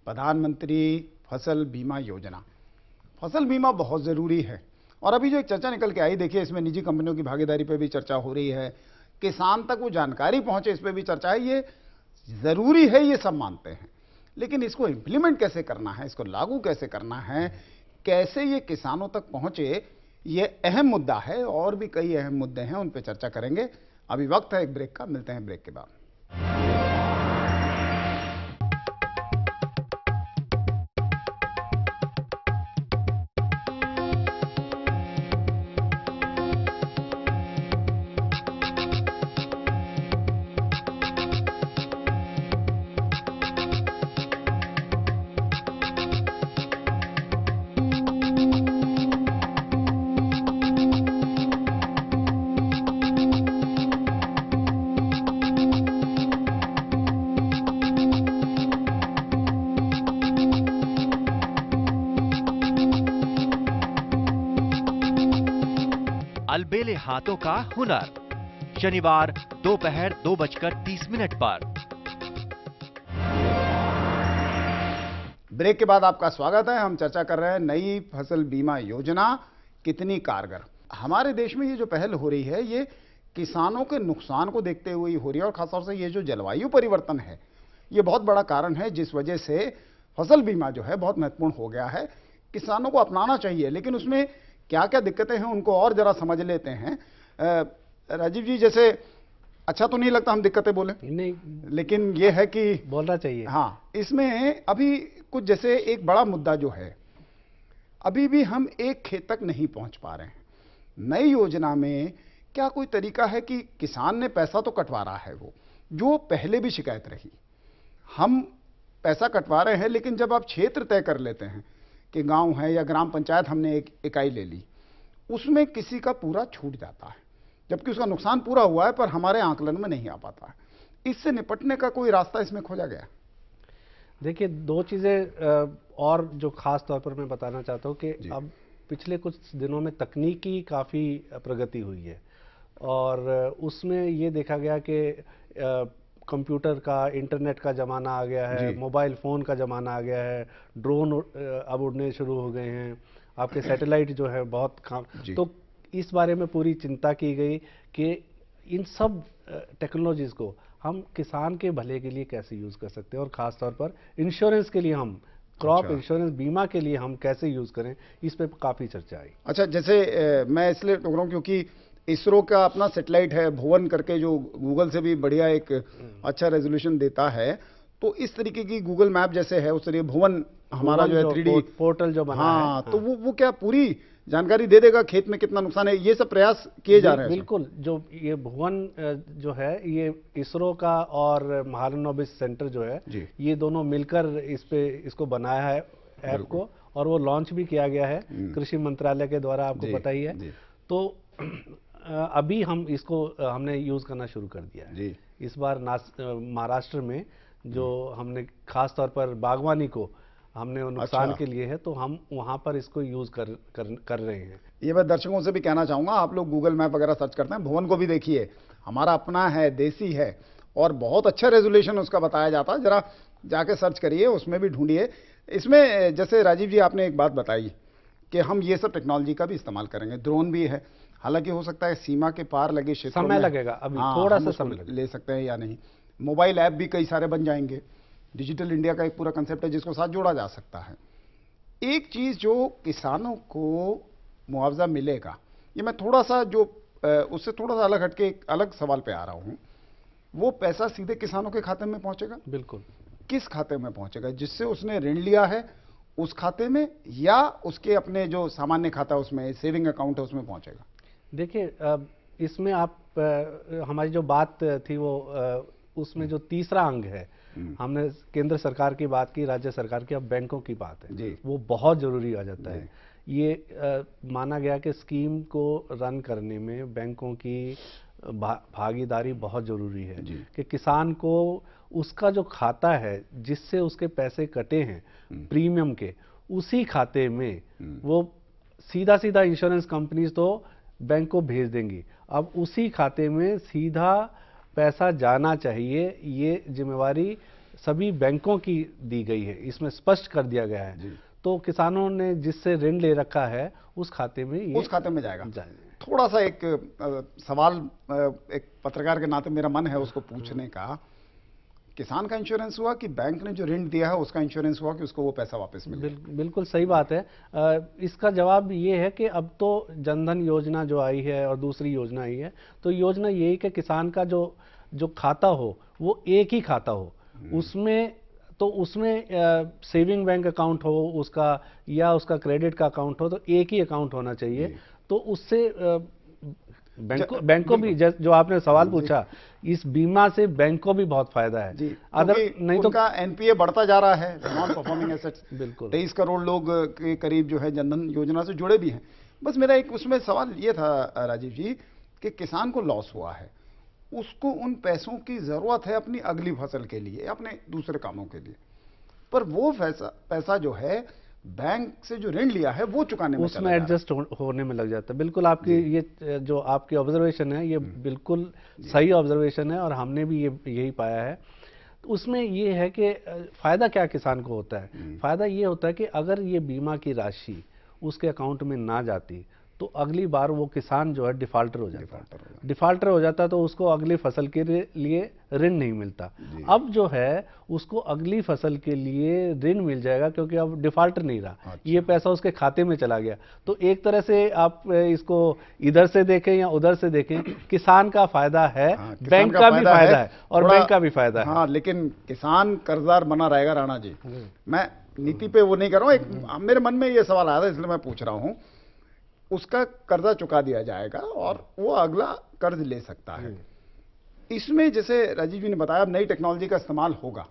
प्रधानमंत्री फसल बीमा योजना, फसल बीमा बहुत ज़रूरी है। और अभी जो एक चर्चा निकल के आई, देखिए, इसमें निजी कंपनियों की भागीदारी पे भी चर्चा हो रही है, किसान तक वो जानकारी पहुंचे, इस पे भी चर्चा है। ये ज़रूरी है, ये सब मानते हैं, लेकिन इसको इम्प्लीमेंट कैसे करना है, इसको लागू कैसे करना है, कैसे ये किसानों तक पहुंचे, ये अहम मुद्दा है। और भी कई अहम मुद्दे हैं, उन पर चर्चा करेंगे। अभी वक्त है एक ब्रेक का, मिलते हैं ब्रेक के बाद। अलबेले हाथों का हुनर, शनिवार दोपहर 2:30 पर। ब्रेक के बाद आपका स्वागत है। हम चर्चा कर रहे हैं नई फसल बीमा योजना कितनी कारगर। हमारे देश में ये जो पहल हो रही है, ये किसानों के नुकसान को देखते हुए हो रही है, और खासतौर से ये जो जलवायु परिवर्तन है, ये बहुत बड़ा कारण है जिस वजह से फसल बीमा जो है बहुत महत्वपूर्ण हो गया है। किसानों को अपनाना चाहिए, लेकिन उसमें क्या क्या दिक्कतें हैं उनको और जरा समझ लेते हैं। राजीव जी, जैसे अच्छा तो नहीं लगता हम दिक्कतें बोले, नहीं, लेकिन ये है कि बोलना चाहिए। हाँ, इसमें अभी कुछ, जैसे एक बड़ा मुद्दा जो है, अभी भी हम एक खेत तक नहीं पहुंच पा रहे हैं। नई योजना में क्या कोई तरीका है कि किसान ने पैसा तो कटवा रहा है, वो जो पहले भी शिकायत रही, हम पैसा कटवा रहे हैं, लेकिन जब आप क्षेत्र तय कर लेते हैं कि गांव है या ग्राम पंचायत हमने एक इकाई ले ली, उसमें किसी का पूरा छूट जाता है, जबकि उसका नुकसान पूरा हुआ है पर हमारे आकलन में नहीं आ पाता है। इससे निपटने का कोई रास्ता इसमें खोजा गया? देखिए, दो चीज़ें और जो खास तौर पर मैं बताना चाहता हूँ कि अब पिछले कुछ दिनों में तकनीकी काफ़ी प्रगति हुई है, और उसमें ये देखा गया कि कंप्यूटर का, इंटरनेट का ज़माना आ गया है, मोबाइल फ़ोन का ज़माना आ गया है, ड्रोन अब उड़ने शुरू हो गए हैं, आपके सैटेलाइट जो है बहुत काम। तो इस बारे में पूरी चिंता की गई कि इन सब टेक्नोलॉजीज़ को हम किसान के भले के लिए कैसे यूज़ कर सकते हैं, और ख़ास तौर पर इंश्योरेंस के लिए, हम क्रॉप इंश्योरेंस बीमा के लिए हम कैसे यूज़ करें, इस पे काफ़ी चर्चा आई। अच्छा, जैसे मैं इसलिए टोक रहा हूँ क्योंकि इसरो का अपना सैटेलाइट है भुवन करके, जो गूगल से भी बढ़िया एक अच्छा रेजोल्यूशन देता है, तो इस तरीके की गूगल मैप जैसे है उस तरीके भुवन हमारा जो है 3D पोर्टल जो बना है, तो वो क्या पूरी जानकारी दे देगा खेत में कितना नुकसान है? ये सब प्रयास किए जा रहे हैं। बिल्कुल, जो ये भुवन जो है, ये इसरो का और महालनोबिस सेंटर जो है, ये दोनों मिलकर इसको बनाया है ऐप को, और वो लॉन्च भी किया गया है कृषि मंत्रालय के द्वारा, आपको पता ही है। तो अभी हमने यूज करना शुरू कर दिया है। इस बार महाराष्ट्र में जो हमने खास तौर पर बागवानी को हमने नुकसान के लिए है, तो हम वहां पर इसको यूज कर रहे हैं। ये मैं दर्शकों से भी कहना चाहूंगा, आप लोग गूगल मैप वगैरह सर्च करते हैं, भुवन को भी देखिए, हमारा अपना है, देसी है, और बहुत अच्छा रेजोल्यूशन उसका बताया जाता है। जरा जाके सर्च करिए, उसमें भी ढूंढिए। इसमें जैसे राजीव जी आपने एक बात बताई कि हम ये सब टेक्नोलॉजी का भी इस्तेमाल करेंगे, ड्रोन भी है, हालांकि हो सकता है सीमा के पार लगे क्षेत्रों में समय लगेगा, अभी थोड़ा सा समय ले सकते हैं या नहीं। मोबाइल ऐप भी कई सारे बन जाएंगे, डिजिटल इंडिया का एक पूरा कंसेप्ट है जिसको साथ जोड़ा जा सकता है। एक चीज जो किसानों को मुआवजा मिलेगा, ये मैं थोड़ा सा जो उससे थोड़ा सा अलग हटके एक अलग सवाल पे आ रहा हूं, वो पैसा सीधे किसानों के खाते में पहुंचेगा? बिल्कुल। किस खाते में पहुंचेगा? जिससे उसने ऋण लिया है उस खाते में, या उसके अपने जो सामान्य खाता है उसमें, सेविंग अकाउंट है उसमें पहुंचेगा? देखिए, इसमें आप हमारी जो बात थी वो उसमें जो तीसरा अंग है हमने केंद्र सरकार की बात की, राज्य सरकार की, अब बैंकों की बात है, जी। वो बहुत जरूरी आ जाता है। ये माना गया कि स्कीम को रन करने में बैंकों की भागीदारी बहुत जरूरी है कि किसान को उसका जो खाता है जिससे उसके पैसे कटे हैं प्रीमियम के, उसी खाते में वो सीधा सीधा इंश्योरेंस कंपनीज तो बैंक को भेज देंगी, अब उसी खाते में सीधा पैसा जाना चाहिए। ये जिम्मेवारी सभी बैंकों की दी गई है, इसमें स्पष्ट कर दिया गया है। तो किसानों ने जिससे ऋण ले रखा है उस खाते में ये उस खाते में जाएगा। थोड़ा सा एक सवाल एक पत्रकार के नाते मेरा मन है उसको पूछने का, किसान का इंश्योरेंस हुआ कि बैंक ने जो ऋण दिया है उसका इंश्योरेंस हुआ कि उसको वो पैसा वापस मिले? बिल्कुल सही बात है। इसका जवाब ये है कि अब तो जनधन योजना जो आई है और दूसरी योजना आई है, तो योजना यही कि किसान का जो खाता हो वो एक ही खाता हो, उसमें सेविंग बैंक अकाउंट हो उसका या उसका क्रेडिट का अकाउंट हो, तो एक ही अकाउंट होना चाहिए। तो उससे बैंक को भी, जो आपने सवाल पूछा, इस बीमा से बैंक को भी बहुत फायदा है। अगर नहीं तो उनका एनपीए बढ़ता जा रहा है, नॉन परफॉर्मिंग एसेट्स। बिल्कुल 23 करोड़ लोग के करीब जो है जनधन योजना से जुड़े भी हैं। बस मेरा एक उसमें सवाल ये था राजीव जी कि किसान को लॉस हुआ है, उसको उन पैसों की जरूरत है अपनी अगली फसल के लिए, अपने दूसरे कामों के लिए, पर वो पैसा जो है बैंक से जो ऋण लिया है वो चुकाने में उसमें एडजस्ट होने में लग जाता है। बिल्कुल आपकी ये जो आपकी ऑब्जर्वेशन है ये बिल्कुल सही ऑब्जर्वेशन है और हमने भी यही पाया है। तो उसमें ये है कि फायदा क्या किसान को होता है, फायदा ये होता है कि अगर ये बीमा की राशि उसके अकाउंट में ना जाती तो अगली बार वो किसान जो है डिफाल्टर हो जाता तो उसको अगली फसल के लिए ऋण नहीं मिलता। अब जो है उसको अगली फसल के लिए ऋण मिल जाएगा क्योंकि अब डिफाल्टर नहीं रहा। ये पैसा उसके खाते में चला गया। तो एक तरह से आप इसको इधर से देखें या उधर से देखें, किसान का फायदा है, बैंक का भी फायदा है और बैंक का भी फायदा है। हाँ, लेकिन किसान कर्जदार बना रहेगा। राणा जी, मैं नीति पे वो नहीं कर रहा हूँ, एक मेरे मन में ये सवाल आया था इसलिए मैं पूछ रहा हूँ। उसका कर्जा चुका दिया जाएगा और वो अगला कर्ज ले सकता है। इसमें जैसे राजीव जी ने बताया, अब नई टेक्नोलॉजी का इस्तेमाल होगा।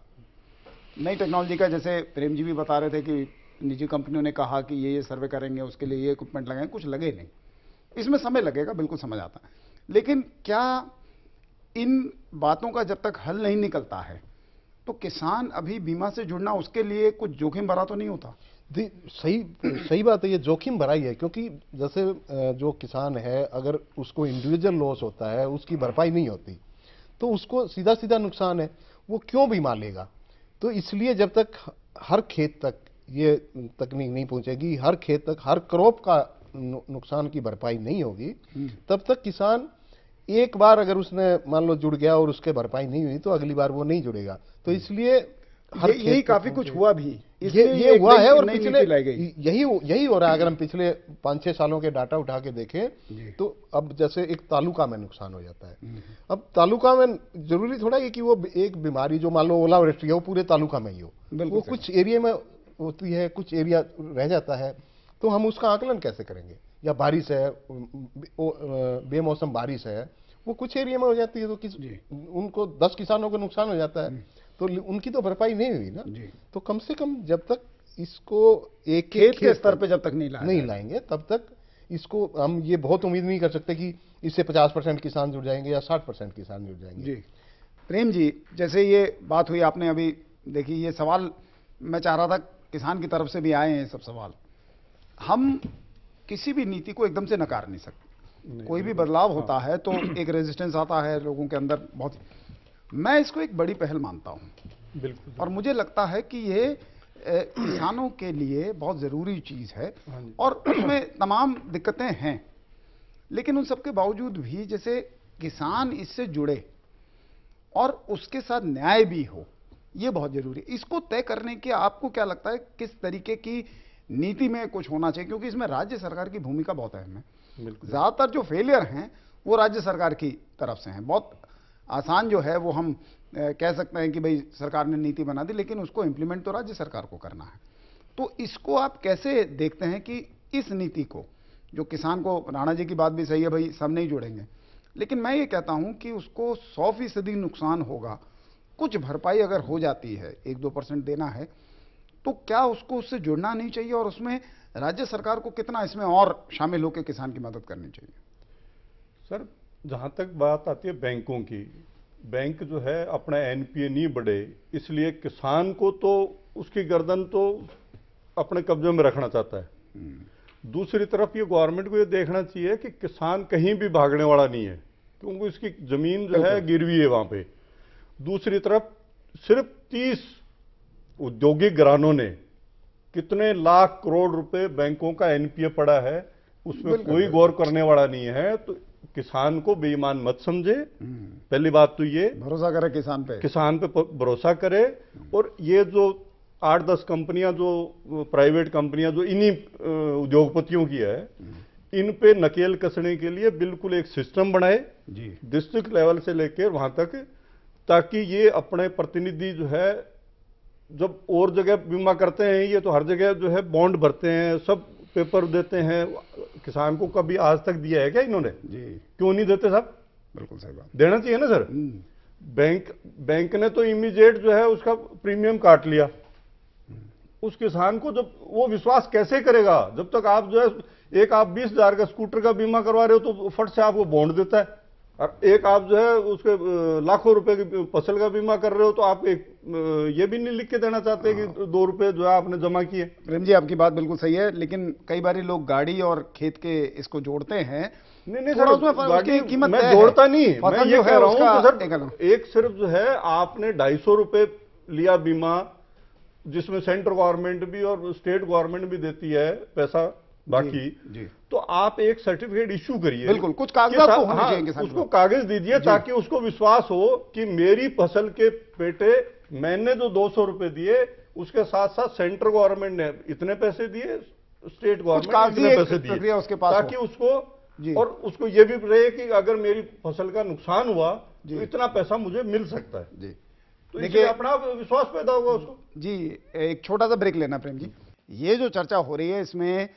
नई टेक्नोलॉजी का, जैसे प्रेम जी भी बता रहे थे कि निजी कंपनियों ने कहा कि ये सर्वे करेंगे, उसके लिए ये इक्विपमेंट लगाएंगे, कुछ लगे नहीं। इसमें समय लगेगा, बिल्कुल समझ आता है, लेकिन क्या इन बातों का जब तक हल नहीं निकलता है तो किसान अभी बीमा से जुड़ना उसके लिए कुछ जोखिम भरा तो नहीं होता? सही बात है, ये जोखिम भरा ही है, क्योंकि जैसे जो किसान है अगर उसको इंडिविजुअल लॉस होता है, उसकी भरपाई नहीं होती तो उसको सीधा सीधा नुकसान है, वो क्यों बीमा लेगा? तो इसलिए जब तक हर खेत तक ये तकनीक नहीं पहुंचेगी, हर खेत तक हर क्रॉप का नुकसान की भरपाई नहीं होगी, तब तक किसान एक बार अगर उसने मान लो जुड़ गया और उसके भरपाई नहीं हुई तो अगली बार वो नहीं जुड़ेगा। तो इसलिए यही काफी कुछ हुआ भी, ये हुआ है और पिछले यही हो रहा है। अगर हम पिछले 5-6 सालों के डाटा उठा के देखें तो अब जैसे एक तालुका में नुकसान हो जाता है, अब तालुका में जरूरी थोड़ा है कि वो एक बीमारी जो मान लो ओलावृष्टि है वो पूरे तालुका में ही हो, वो कुछ एरिया में होती है, कुछ एरिया रह जाता है, तो हम उसका आकलन कैसे करेंगे? या बारिश है, बेमौसम बारिश है, वो कुछ एरिया में हो जाती है तो उनको 10 किसानों को नुकसान हो जाता है, तो उनकी तो भरपाई नहीं हुई ना। तो कम से कम जब तक इसको एक खेत के स्तर पे जब तक नहीं लाएंगे तब तक इसको हम ये बहुत उम्मीद नहीं कर सकते कि इससे 50% किसान जुड़ जाएंगे या 60% किसान जुड़ जाएंगे। जी प्रेम जी, जैसे ये बात हुई आपने अभी देखी, ये सवाल मैं चाह रहा था किसान की तरफ से भी आए हैं सब सवाल। हम किसी भी नीति को एकदम से नकार नहीं सकते, कोई भी बदलाव होता है तो एक रेजिस्टेंस आता है लोगों के अंदर बहुत। मैं इसको एक बड़ी पहल मानता हूं बिल्कुल, और मुझे लगता है कि ये किसानों के लिए बहुत ज़रूरी चीज़ है और उसमें तमाम दिक्कतें हैं, लेकिन उन सब के बावजूद भी जैसे किसान इससे जुड़े और उसके साथ न्याय भी हो, ये बहुत ज़रूरी है। इसको तय करने के आपको क्या लगता है किस तरीके की नीति में कुछ होना चाहिए? क्योंकि इसमें राज्य सरकार की भूमिका बहुत अहम है। ज़्यादातर जो फेलियर हैं वो राज्य सरकार की तरफ से हैं। बहुत आसान जो है वो हम कह सकते हैं कि भाई सरकार ने नीति बना दी, लेकिन उसको इम्प्लीमेंट तो राज्य सरकार को करना है। तो इसको आप कैसे देखते हैं कि इस नीति को, जो किसान को, राणा जी की बात भी सही है भाई सब नहीं जुड़ेंगे, लेकिन मैं ये कहता हूं कि उसको 100% नुकसान होगा कुछ भरपाई अगर हो जाती है, 1-2% देना है, तो क्या उसको उससे जुड़ना नहीं चाहिए और उसमें राज्य सरकार को कितना इसमें और शामिल होकर किसान की मदद करनी चाहिए? सर, जहां तक बात आती है बैंकों की, बैंक जो है अपना एनपीए नहीं बढ़े, इसलिए किसान को तो उसकी गर्दन तो अपने कब्जे में रखना चाहता है। दूसरी तरफ ये गवर्नमेंट को ये देखना चाहिए कि किसान कहीं भी भागने वाला नहीं है, क्योंकि इसकी जमीन जो है गिरवी है वहां पे। दूसरी तरफ सिर्फ 30 औद्योगिक घरानों ने कितने लाख करोड़ रुपए बैंकों का एनपीए पड़ा है, उसमें कोई गौर करने वाला नहीं है। तो किसान को बेईमान मत समझे, पहली बात तो ये भरोसा करे किसान पे भरोसा करे। और ये जो 8-10 कंपनियां जो प्राइवेट कंपनियां जो इन्हीं उद्योगपतियों की है, इन पे नकेल कसने के लिए बिल्कुल एक सिस्टम बनाए जी, डिस्ट्रिक्ट लेवल से लेकर वहां तक, ताकि ये अपने प्रतिनिधि जो है, जब और जगह बीमा करते हैं ये तो हर जगह जो है बॉन्ड भरते हैं, सब पेपर देते हैं, किसान को कभी आज तक दिया है क्या इन्होंने? जी, क्यों नहीं देते साहब? बिल्कुल सही बात, देना चाहिए ना सर। बैंक ने तो इमीडिएट जो है उसका प्रीमियम काट लिया। उस किसान को जब वो विश्वास कैसे करेगा, जब तक आप जो है आप 20,000 का स्कूटर का बीमा करवा रहे हो तो फट से आपको बॉन्ड देता है, और एक आप जो है उसके लाखों रुपए की फसल का बीमा कर रहे हो तो आप एक ये भी नहीं लिख के देना चाहते कि 2 रुपए जो है आपने जमा किए। प्रेम जी, आपकी बात बिल्कुल सही है, लेकिन कई बार लोग गाड़ी और खेत के इसको जोड़ते हैं। नहीं सर, उसमें गाड़ी कीमत मैं जोड़ता नहीं, मैं ये कह रहा हूं कि सर एक सिर्फ जो है आपने 250 रुपए लिया बीमा, जिसमें सेंट्रल गवर्नमेंट भी और स्टेट गवर्नमेंट भी देती है पैसा बाकी जी। तो आप एक सर्टिफिकेट इश्यू करिए, बिल्कुल, कुछ कागजात तो होने चाहिए किसान उसको कागज दीजिए ताकि उसको विश्वास हो कि मेरी फसल के पेटे मैंने जो 200 रुपए दिए, उसके साथ साथ सेंट्रल गवर्नमेंट ने इतने पैसे दिए, स्टेट गवर्नमेंट इतने पैसे दिए, उसके पास ताकि उसको और उसको ये भी रहे कि अगर मेरी फसल का नुकसान हुआ तो इतना पैसा मुझे मिल सकता है जी। तो देखिए अपना विश्वास पैदा होगा उसको जी। एक छोटा सा ब्रेक लेना प्रेम जी। ये जो चर्चा हो रही है इसमें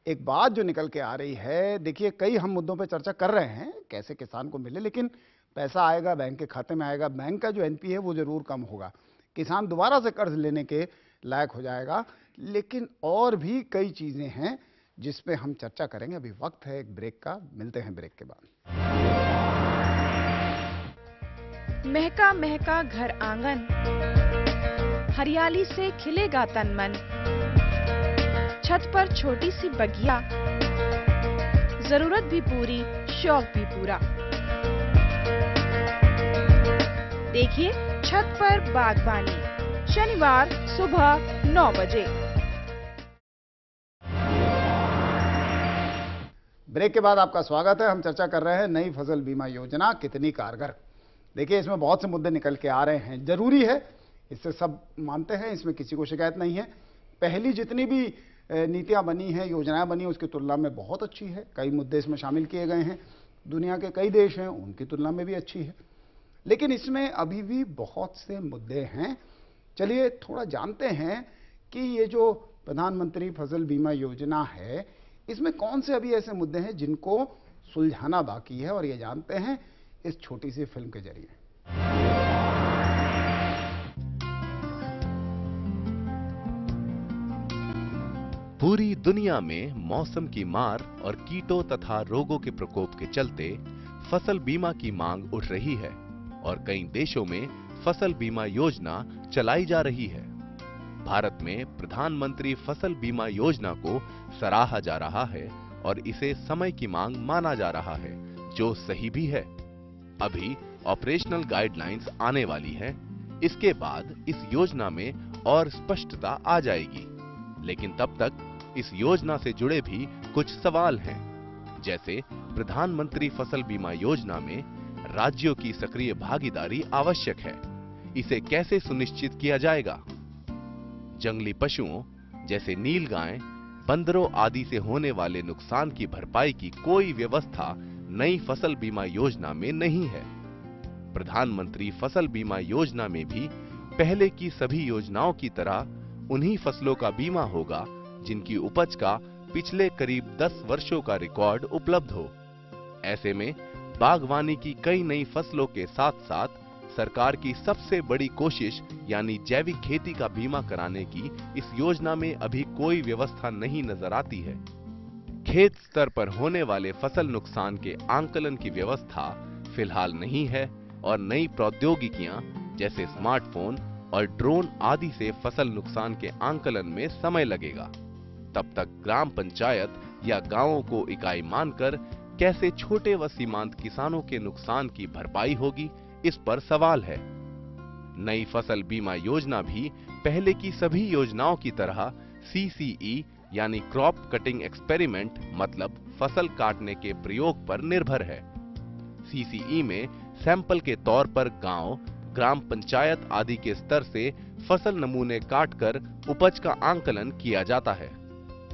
एक बात जो निकल के आ रही है, देखिए कई हम मुद्दों पे चर्चा कर रहे हैं कैसे किसान को मिले, लेकिन पैसा आएगा बैंक के खाते में आएगा, बैंक का जो एनपीए है वो जरूर कम होगा, किसान दोबारा से कर्ज लेने के लायक हो जाएगा, लेकिन और भी कई चीजें हैं जिस पे हम चर्चा करेंगे। अभी वक्त है एक ब्रेक का, मिलते हैं ब्रेक के बाद। महका महका घर आंगन, हरियाली से खिलेगा तन मन, छत पर छोटी सी बगिया, जरूरत भी पूरी शौक भी पूरा। देखिए छत पर बागबानी, शनिवार सुबह 9 बजे। ब्रेक के बाद आपका स्वागत है। हम चर्चा कर रहे हैं नई फसल बीमा योजना कितनी कारगर। देखिए इसमें बहुत से मुद्दे निकल के आ रहे हैं, जरूरी है, इससे सब मानते हैं, इसमें किसी को शिकायत नहीं है। पहली जितनी भी नीतियां बनी हैं, योजनाएं बनी हैं, उसकी तुलना में बहुत अच्छी है। कई मुद्दे इसमें शामिल किए गए हैं, दुनिया के कई देश हैं उनकी तुलना में भी अच्छी है, लेकिन इसमें अभी भी बहुत से मुद्दे हैं। चलिए थोड़ा जानते हैं कि ये जो प्रधानमंत्री फसल बीमा योजना है इसमें कौन से अभी ऐसे मुद्दे हैं जिनको सुलझाना बाकी है, और ये जानते हैं इस छोटी सी फिल्म के जरिए। पूरी दुनिया में मौसम की मार और कीटों तथा रोगों के प्रकोप के चलते फसल बीमा की मांग उठ रही है और कई देशों में फसल बीमा योजना चलाई जा रही है। भारत में प्रधानमंत्री फसल बीमा योजना को सराहा जा रहा है और इसे समय की मांग माना जा रहा है, जो सही भी है। अभी ऑपरेशनल गाइडलाइंस आने वाली है, इसके बाद इस योजना में और स्पष्टता आ जाएगी, लेकिन तब तक इस योजना से जुड़े भी कुछ सवाल हैं, जैसे प्रधानमंत्री फसल बीमा योजना में राज्यों की सक्रिय भागीदारी आवश्यक है, इसे कैसे सुनिश्चित किया जाएगा? जंगली पशुओं जैसे नीलगाय, बंदरों आदि से होने वाले नुकसान की भरपाई की कोई व्यवस्था नई फसल बीमा योजना में नहीं है। प्रधानमंत्री फसल बीमा योजना में भी पहले की सभी योजनाओं की तरह उन्हीं फसलों का बीमा होगा जिनकी उपज का पिछले करीब 10 वर्षों का रिकॉर्ड उपलब्ध हो। ऐसे में बागवानी की कई नई फसलों के साथ साथ सरकार की सबसे बड़ी कोशिश यानी जैविक खेती का बीमा कराने की इस योजना में अभी कोई व्यवस्था नहीं नजर आती है। खेत स्तर पर होने वाले फसल नुकसान के आंकलन की व्यवस्था फिलहाल नहीं है और नई प्रौद्योगिकियां जैसे स्मार्टफोन और ड्रोन आदि से फसल नुकसान के आंकलन में समय लगेगा। तब तक ग्राम पंचायत या गांवों को इकाई मानकर कैसे छोटे व सीमांत किसानों के नुकसान की भरपाई होगी, इस पर सवाल है। नई फसल बीमा योजना भी पहले की सभी योजनाओं की तरह CCE यानी क्रॉप कटिंग एक्सपेरिमेंट मतलब फसल काटने के प्रयोग पर निर्भर है। CCE में सैंपल के तौर पर गांव, ग्राम पंचायत आदि के स्तर से फसल नमूने काटकर उपज का आंकलन किया जाता है।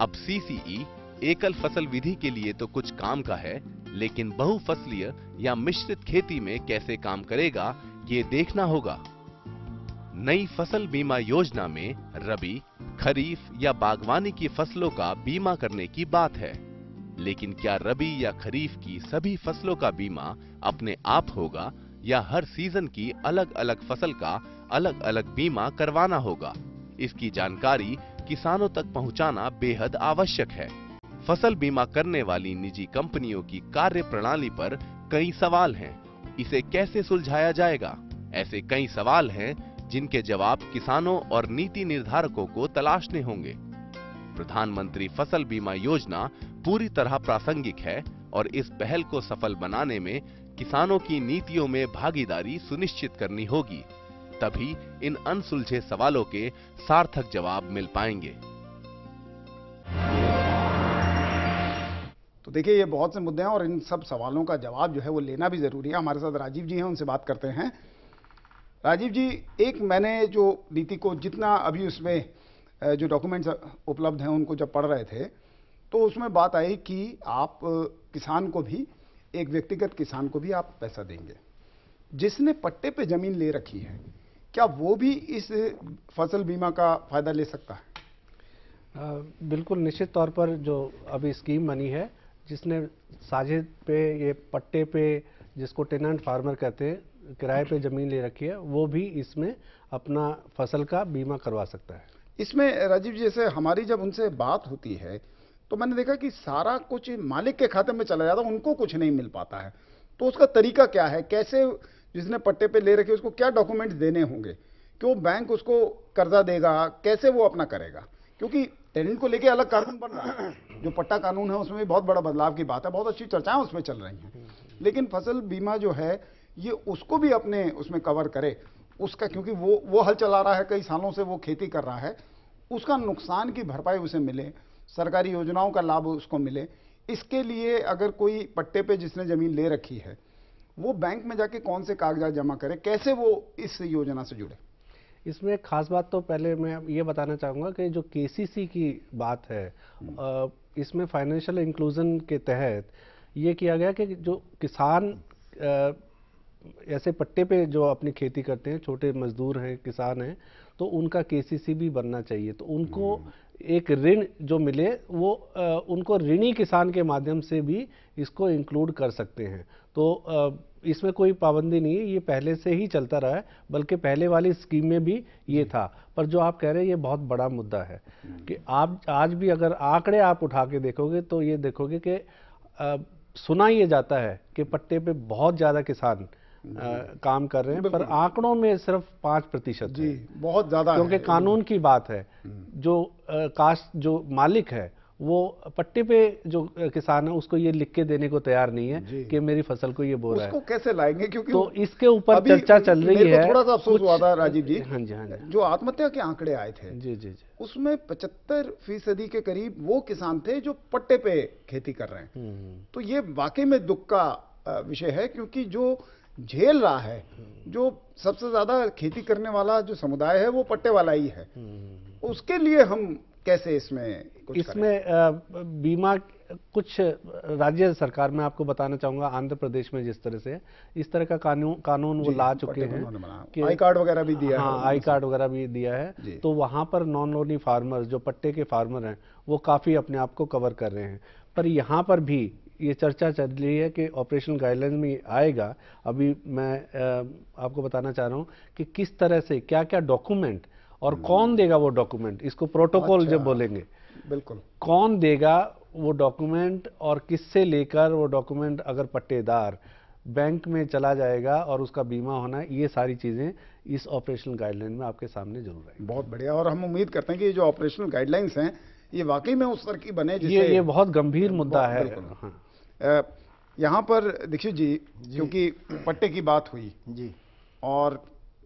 अब CCE एकल फसल विधि के लिए तो कुछ काम का है, लेकिन बहुफसलीय या मिश्रित खेती में कैसे काम करेगा ये देखना होगा। नई फसल बीमा योजना में रबी, खरीफ या बागवानी की फसलों का बीमा करने की बात है, लेकिन क्या रबी या खरीफ की सभी फसलों का बीमा अपने आप होगा या हर सीजन की अलग अलग फसल का अलग अलग बीमा करवाना होगा? इसकी जानकारी किसानों तक पहुंचाना बेहद आवश्यक है। फसल बीमा करने वाली निजी कंपनियों की कार्य प्रणाली पर कई सवाल हैं। इसे कैसे सुलझाया जाएगा? ऐसे कई सवाल हैं जिनके जवाब किसानों और नीति निर्धारकों को तलाशने होंगे। प्रधानमंत्री फसल बीमा योजना पूरी तरह प्रासंगिक है और इस पहल को सफल बनाने में किसानों की नीतियों में भागीदारी सुनिश्चित करनी होगी, तभी इन अनसुलझे सवालों के सार्थक जवाब मिल पाएंगे। तो देखिए, ये बहुत से मुद्दे हैं और इन सब सवालों का जवाब जो है वो लेना भी जरूरी है। हमारे साथ राजीव जी हैं, उनसे बात करते हैं। राजीव जी, एक मैंने जो नीति को जितना अभी उसमें जो डॉक्यूमेंट्स उपलब्ध हैं उनको जब पढ़ रहे थे तो उसमें बात आई कि आप किसान को भी, एक व्यक्तिगत किसान को भी आप पैसा देंगे जिसने पट्टे पे जमीन ले रखी है। क्या वो भी इस फसल बीमा का फायदा ले सकता है? बिल्कुल, निश्चित तौर पर जो अभी स्कीम बनी है जिसने साझे पे, ये पट्टे पे, जिसको टेनेंट फार्मर कहते हैं, किराए पे जमीन ले रखी है, वो भी इसमें अपना फसल का बीमा करवा सकता है। इसमें राजीव जी, जैसे हमारी जब उनसे बात होती है तो मैंने देखा कि सारा कुछ मालिक के खाते में चला जाता है, उनको कुछ नहीं मिल पाता है। तो उसका तरीका क्या है? कैसे जिसने पट्टे पे ले रखे उसको क्या डॉक्यूमेंट्स देने होंगे? क्यों बैंक उसको कर्जा देगा? कैसे वो अपना करेगा? क्योंकि टेनेंट को लेके अलग कानून बन रहा है, जो पट्टा कानून है उसमें भी बहुत बड़ा बदलाव की बात है, बहुत अच्छी चर्चाएं उसमें चल रही हैं। लेकिन फसल बीमा जो है ये उसको भी अपने उसमें कवर करे उसका, क्योंकि वो हल चला रहा है, कई सालों से वो खेती कर रहा है, उसका नुकसान की भरपाई उसे मिले, सरकारी योजनाओं का लाभ उसको मिले। इसके लिए अगर कोई पट्टे पे जिसने जमीन ले रखी है वो बैंक में जाके कौन से कागजात जमा करे, कैसे वो इस योजना से जुड़े? इसमें खास बात तो पहले मैं ये बताना चाहूँगा कि जो KCC की बात है, इसमें फाइनेंशियल इंक्लूजन के तहत ये किया गया कि जो किसान ऐसे पट्टे पे जो अपनी खेती करते हैं, छोटे मजदूर हैं, किसान हैं, तो उनका KCC भी बनना चाहिए। तो उनको एक ऋण जो मिले वो उनको ऋणी किसान के माध्यम से भी इसको इंक्लूड कर सकते हैं। तो इसमें कोई पाबंदी नहीं है, ये पहले से ही चलता रहा है, बल्कि पहले वाली स्कीम में भी ये था। पर जो आप कह रहे हैं ये बहुत बड़ा मुद्दा है कि आप आज भी अगर आंकड़े आप उठा के देखोगे तो ये देखोगे कि सुना ये जाता है कि पट्टे पे बहुत ज़्यादा किसान काम कर रहे हैं, पर आंकड़ों में सिर्फ 5% जी, बहुत ज्यादा, क्योंकि कानून की बात है। जो कास्ट जो मालिक है वो पट्टे पे जो किसान है उसको ये लिख के देने को तैयार नहीं है कि मेरी फसल को ये बो रहा है। उसको कैसे लाएंगे? क्योंकि तो इसके ऊपर चर्चा चल रही है। थोड़ा सा अफसोस हुआ था राजीव जी, हाँ जी, हाँ जी, जो आत्महत्या के आंकड़े आए थे जी जी जी, उसमें 75% के करीब वो किसान थे जो पट्टे पे खेती कर रहे हैं। तो ये वाकई में दुख का विषय है, क्योंकि जो झेल रहा है, जो सबसे ज्यादा खेती करने वाला जो समुदाय है वो पट्टे वाला ही है। उसके लिए हम कैसे इसमें बीमा कुछ राज्य सरकार में आपको बताना चाहूंगा, आंध्र प्रदेश में जिस तरह से इस तरह का कानून वो ला चुके हैं कि आई कार्ड वगैरह भी दिया है। हाँ, आई कार्ड वगैरह भी दिया है। तो वहां पर नॉन लोनी फार्मर जो पट्टे के फार्मर हैं वो काफी अपने आप को कवर कर रहे हैं। पर यहाँ पर भी ये चर्चा चल रही है कि ऑपरेशनल गाइडलाइन में आएगा। अभी मैं आपको बताना चाह रहा हूँ कि किस तरह से क्या क्या डॉक्यूमेंट और कौन देगा वो डॉक्यूमेंट, इसको प्रोटोकॉल जब बोलेंगे, बिल्कुल कौन देगा वो डॉक्यूमेंट और किससे लेकर वो डॉक्यूमेंट अगर पट्टेदार बैंक में चला जाएगा और उसका बीमा होना है, ये सारी चीज़ें इस ऑपरेशनल गाइडलाइन में आपके सामने जरूर आएगी। बहुत बढ़िया। और हम उम्मीद करते हैं कि ये जो ऑपरेशनल गाइडलाइंस हैं ये वाकई में उस स्तर की बने जिससे ये बहुत गंभीर मुद्दा है। हाँ। यहाँ पर दीक्षित जी, क्योंकि पट्टे की बात हुई जी, और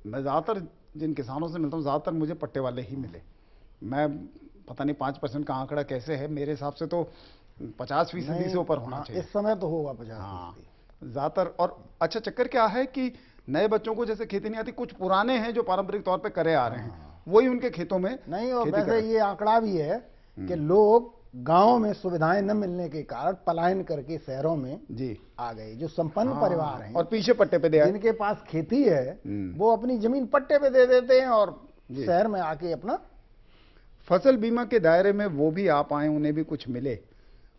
मैं ज़्यादातर जिन किसानों से मिलता हूँ ज़्यादातर मुझे पट्टे वाले ही मिले। मैं पता नहीं 5% का आंकड़ा कैसे है, मेरे हिसाब से तो 50% से ऊपर होना चाहिए। इस समय तो होगा 50%। हाँ ज़्यादातर। और अच्छा चक्कर क्या है कि नए बच्चों को जैसे खेती नहीं आती, कुछ पुराने हैं जो पारंपरिक तौर पे करे आ रहे हैं, वही उनके खेतों में नहीं। और वैसे ये आंकड़ा भी है कि लोग गांव में सुविधाएं न मिलने के कारण पलायन करके शहरों में जी आ गए। जो संपन्न परिवार हैं और पीछे पट्टे पे दे आए, जिनके पास खेती है, वो अपनी जमीन पट्टे पे दे देते हैं और शहर में आके अपना फसल बीमा के दायरे में वो भी आ पाए, उन्हें भी कुछ मिले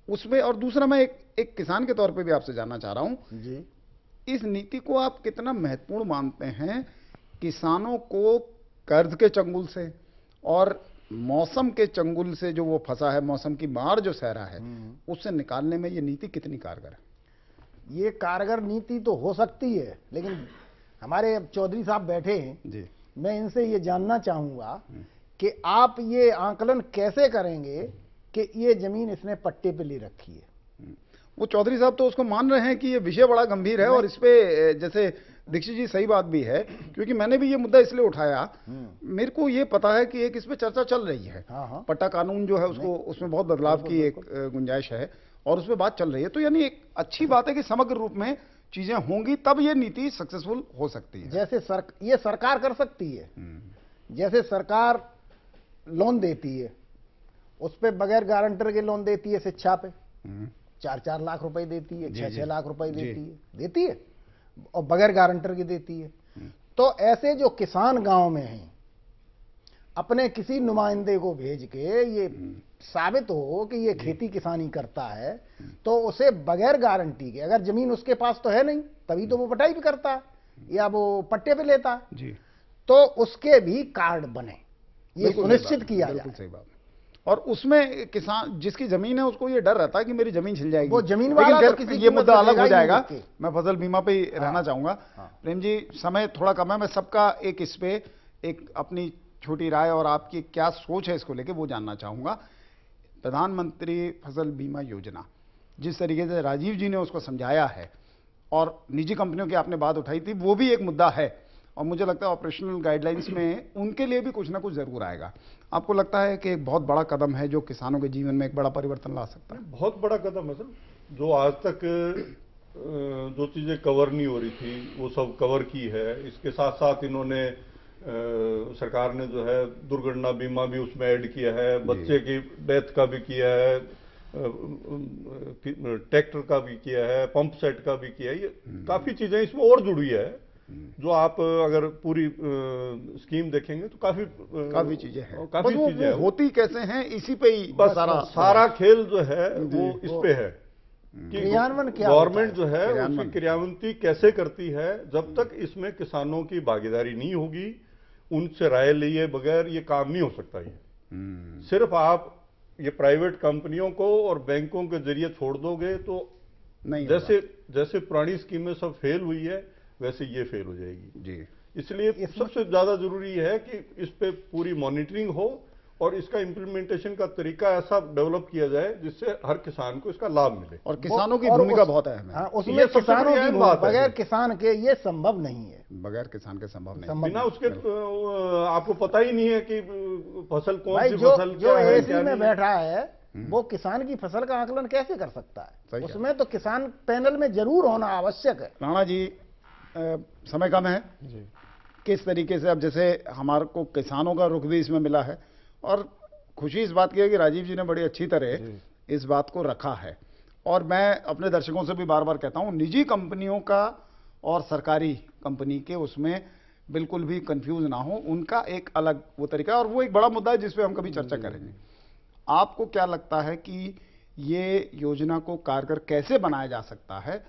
उसमें। और दूसरा मैं एक किसान के तौर पे भी आपसे जानना चाह रहा हूं जी, इस नीति को आप कितना महत्वपूर्ण मानते हैं किसानों को कर्ज के चंगुल से और मौसम के चंगुल से जो वो फंसा है, मौसम की मार जो सह रहा है, उससे निकालने में ये नीति कितनी कारगर है? ये कारगर नीति तो हो सकती है, लेकिन हमारे चौधरी साहब बैठे हैं जी, मैं इनसे ये जानना चाहूंगा कि आप ये आंकलन कैसे करेंगे कि ये जमीन इसने पट्टे पे ले रखी है। वो चौधरी साहब तो उसको मान रहे हैं कि ये विषय बड़ा गंभीर है और इस पे जैसे दीक्षित जी सही बात भी है, क्योंकि मैंने भी ये मुद्दा इसलिए उठाया, मेरे को ये पता है कि एक इस पे चर्चा चल रही है। हाँ। पट्टा कानून जो है उसको उसमें बहुत बदलाव की एक गुंजाइश है और उस पर बात चल रही है। तो यानी एक अच्छी बात है कि समग्र रूप में चीजें होंगी तब ये नीति सक्सेसफुल हो सकती है। जैसे ये सरकार कर सकती है, जैसे सरकार लोन देती है, उस पे बगैर गारंटर के लोन देती है, शिक्षा पे 4-4 लाख रुपए देती है, 6-6 लाख रुपए देती है और बगैर गारंटर की देती है। तो ऐसे जो किसान गांव में हैं, अपने किसी नुमाइंदे को भेज के ये साबित हो कि ये खेती किसानी करता है, तो उसे बगैर गारंटी के, अगर जमीन उसके पास तो है नहीं तभी तो वो पटाई भी करता है या वो पट्टे पे लेता है जी, तो उसके भी कार्ड बने, ये सुनिश्चित किया जाए। बिल्कुल सही बात। और उसमें किसान जिसकी जमीन है उसको ये डर रहता है कि मेरी जमीन छिल जाएगी, वो जमीन वाला तो किसी ये मुद्दा अलग हो जाएगा। नहीं। मैं फसल बीमा पे ही रहना चाहूंगा। प्रेम जी, समय थोड़ा कम है, मैं सबका एक इस पे एक अपनी छोटी राय और आपकी क्या सोच है इसको लेके वो जानना चाहूंगा। प्रधानमंत्री फसल बीमा योजना जिस तरीके से राजीव जी ने उसको समझाया है और निजी कंपनियों की आपने बात उठाई थी, वो भी एक मुद्दा है और मुझे लगता है ऑपरेशनल गाइडलाइंस में उनके लिए भी कुछ ना कुछ जरूर आएगा। आपको लगता है कि एक बहुत बड़ा कदम है जो किसानों के जीवन में एक बड़ा परिवर्तन ला सकता है? बहुत बड़ा कदम है सर। जो आज तक जो चीजें कवर नहीं हो रही थी वो सब कवर की है। इसके साथ साथ इन्होंने सरकार ने जो है दुर्घटना बीमा भी उसमें ऐड किया है, बच्चे की डेथ का भी किया है, ट्रैक्टर का भी किया है, पंप सेट का भी किया है। ये काफी चीजें इसमें और जुड़ी है जो आप अगर पूरी स्कीम देखेंगे तो काफी चीजें हैं। काफी चीजें हैं। होती कैसे हैं इसी पे ही बस सारा खेल जो है वो इस पे है कि क्रियान्वयन क्या गवर्नमेंट जो है उसकी क्रियान्वयन कैसे करती है। जब तक इसमें किसानों की भागीदारी नहीं होगी, उनसे राय लिए बगैर ये काम नहीं हो सकता। ये सिर्फ आप ये प्राइवेट कंपनियों को और बैंकों के जरिए छोड़ दोगे तो नहीं, जैसे पुरानी स्कीमें सब फेल हुई है वैसे ये फेल हो जाएगी जी। इसलिए सबसे ज्यादा जरूरी है कि इस पे पूरी मॉनिटरिंग हो और इसका इम्प्लीमेंटेशन का तरीका ऐसा डेवलप किया जाए जिससे हर किसान को इसका लाभ मिले। और किसानों की भूमिका बहुत अहम है। उसमें किसानों की बगैर किसान के ये संभव नहीं है। बगैर किसान के संभव नहीं। बिना उसके आपको पता ही नहीं है कि फसल कौन सी फसल जो एसी में बैठा है वो किसान की फसल का आकलन कैसे कर सकता है? उसमें तो किसान पैनल में जरूर होना आवश्यक है। राणा जी, समय कम है जी। किस तरीके से अब जैसे हमारे को किसानों का रुख भी इसमें मिला है और खुशी इस बात की है कि राजीव जी ने बड़ी अच्छी तरह इस बात को रखा है। और मैं अपने दर्शकों से भी बार बार कहता हूं, निजी कंपनियों का और सरकारी कंपनी के उसमें बिल्कुल भी कंफ्यूज ना हो, उनका एक अलग वो तरीका है और वो एक बड़ा मुद्दा है जिस पे हम कभी चर्चा करेंगे। आपको क्या लगता है कि ये योजना को कारगर कैसे बनाया जा सकता है,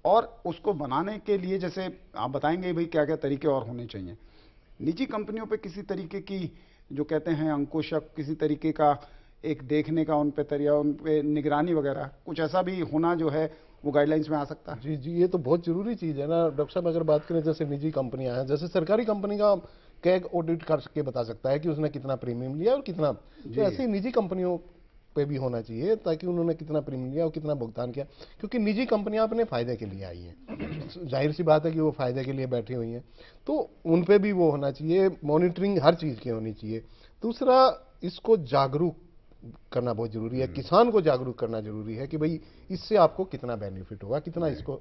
और उसको बनाने के लिए जैसे आप बताएंगे भाई क्या क्या तरीके और होने चाहिए। निजी कंपनियों पे किसी तरीके की जो कहते हैं अंकुश, किसी तरीके का एक देखने का उन पे तरीका, उन पे निगरानी वगैरह कुछ ऐसा भी होना जो है वो गाइडलाइंस में आ सकता है। जी जी, ये तो बहुत जरूरी चीज़ है ना डॉक्टर साहब। अगर बात करें जैसे निजी कंपनियां हैं, जैसे सरकारी कंपनी का कैग ऑडिट करके बता सकता है कि उसने कितना प्रीमियम लिया और कितना, तो ऐसे ही निजी कंपनियों पे भी होना चाहिए ताकि उन्होंने कितना प्रीमियम लिया और कितना भुगतान किया, क्योंकि निजी कंपनियां अपने फायदे के लिए आई हैं। जाहिर सी बात है कि वो फायदे के लिए बैठी हुई हैं, तो उन पे भी वो होना चाहिए, मॉनिटरिंग हर चीज़ की होनी चाहिए। दूसरा, इसको जागरूक करना बहुत जरूरी है, किसान को जागरूक करना जरूरी है कि भाई इससे आपको कितना बेनिफिट होगा, कितना इसको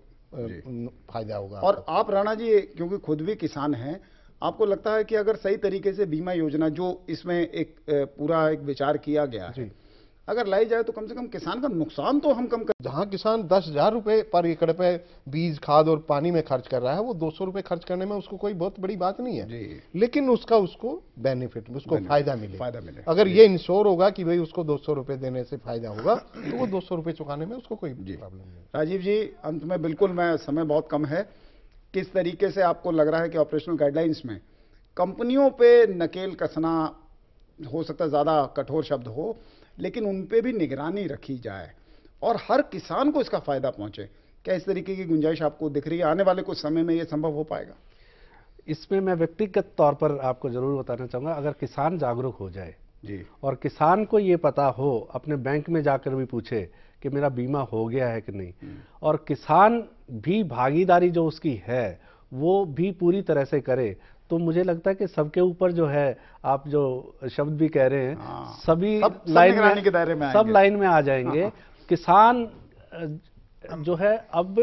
फायदा होगा। और आप राणा जी क्योंकि खुद भी किसान हैं, आपको लगता है कि अगर सही तरीके से बीमा योजना जो इसमें एक पूरा एक विचार किया गया है अगर लाई जाए तो कम से कम किसान का नुकसान तो हम कम कर। जहां किसान 10,000 रुपए पर एकड़ पे बीज, खाद और पानी में खर्च कर रहा है, वो 200 रुपए खर्च करने में उसको कोई बहुत बड़ी बात नहीं है, लेकिन उसको बेनिफिट, उसको फायदा मिले। अगर ये इंश्योर होगा कि भाई उसको 200 रुपए देने से फायदा होगा, तो वो 200 रुपए चुकाने में उसको कोई प्रॉब्लम नहीं। राजीव जी, अंत में बिल्कुल, मैं समय बहुत कम है, किस तरीके से आपको लग रहा है कि ऑपरेशनल गाइडलाइंस में कंपनियों पे नकेल कसना, हो सकता है ज्यादा कठोर शब्द हो, लेकिन उन पे भी निगरानी रखी जाए और हर किसान को इसका फायदा पहुंचे, क्या इस तरीके की गुंजाइश आपको दिख रही है? आने वाले कुछ समय में ये संभव हो पाएगा? इसमें मैं व्यक्तिगत तौर पर आपको जरूर बताना चाहूँगा, अगर किसान जागरूक हो जाए जी, और किसान को ये पता हो, अपने बैंक में जाकर भी पूछे कि मेरा बीमा हो गया है कि नहीं, और किसान भी भागीदारी जो उसकी है वो भी पूरी तरह से करे, तो मुझे लगता है कि सबके ऊपर जो है, आप जो शब्द भी कह रहे हैं, सभी लाइन में आ जाएंगे। किसान जो है अब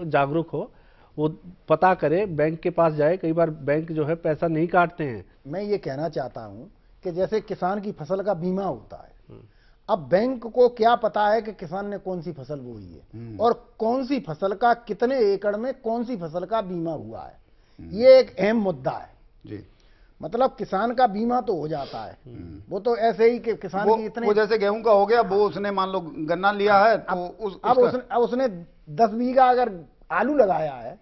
जागरूक हो, वो पता करे, बैंक के पास जाए, कई बार बैंक जो है पैसा नहीं काटते हैं। मैं ये कहना चाहता हूं कि जैसे किसान की फसल का बीमा होता है, अब बैंक को क्या पता है कि किसान ने कौन सी फसल बोई है और कौन सी फसल का कितने एकड़ में कौन सी फसल का बीमा हुआ है, ये एक अहम मुद्दा है जी। मतलब किसान का बीमा तो हो जाता है, वो तो ऐसे ही कि किसान की इतने, वो जैसे गेहूं का हो गया, वो उसने मान लो गन्ना लिया है तो अब उसने 10 बीघा अगर आलू लगाया है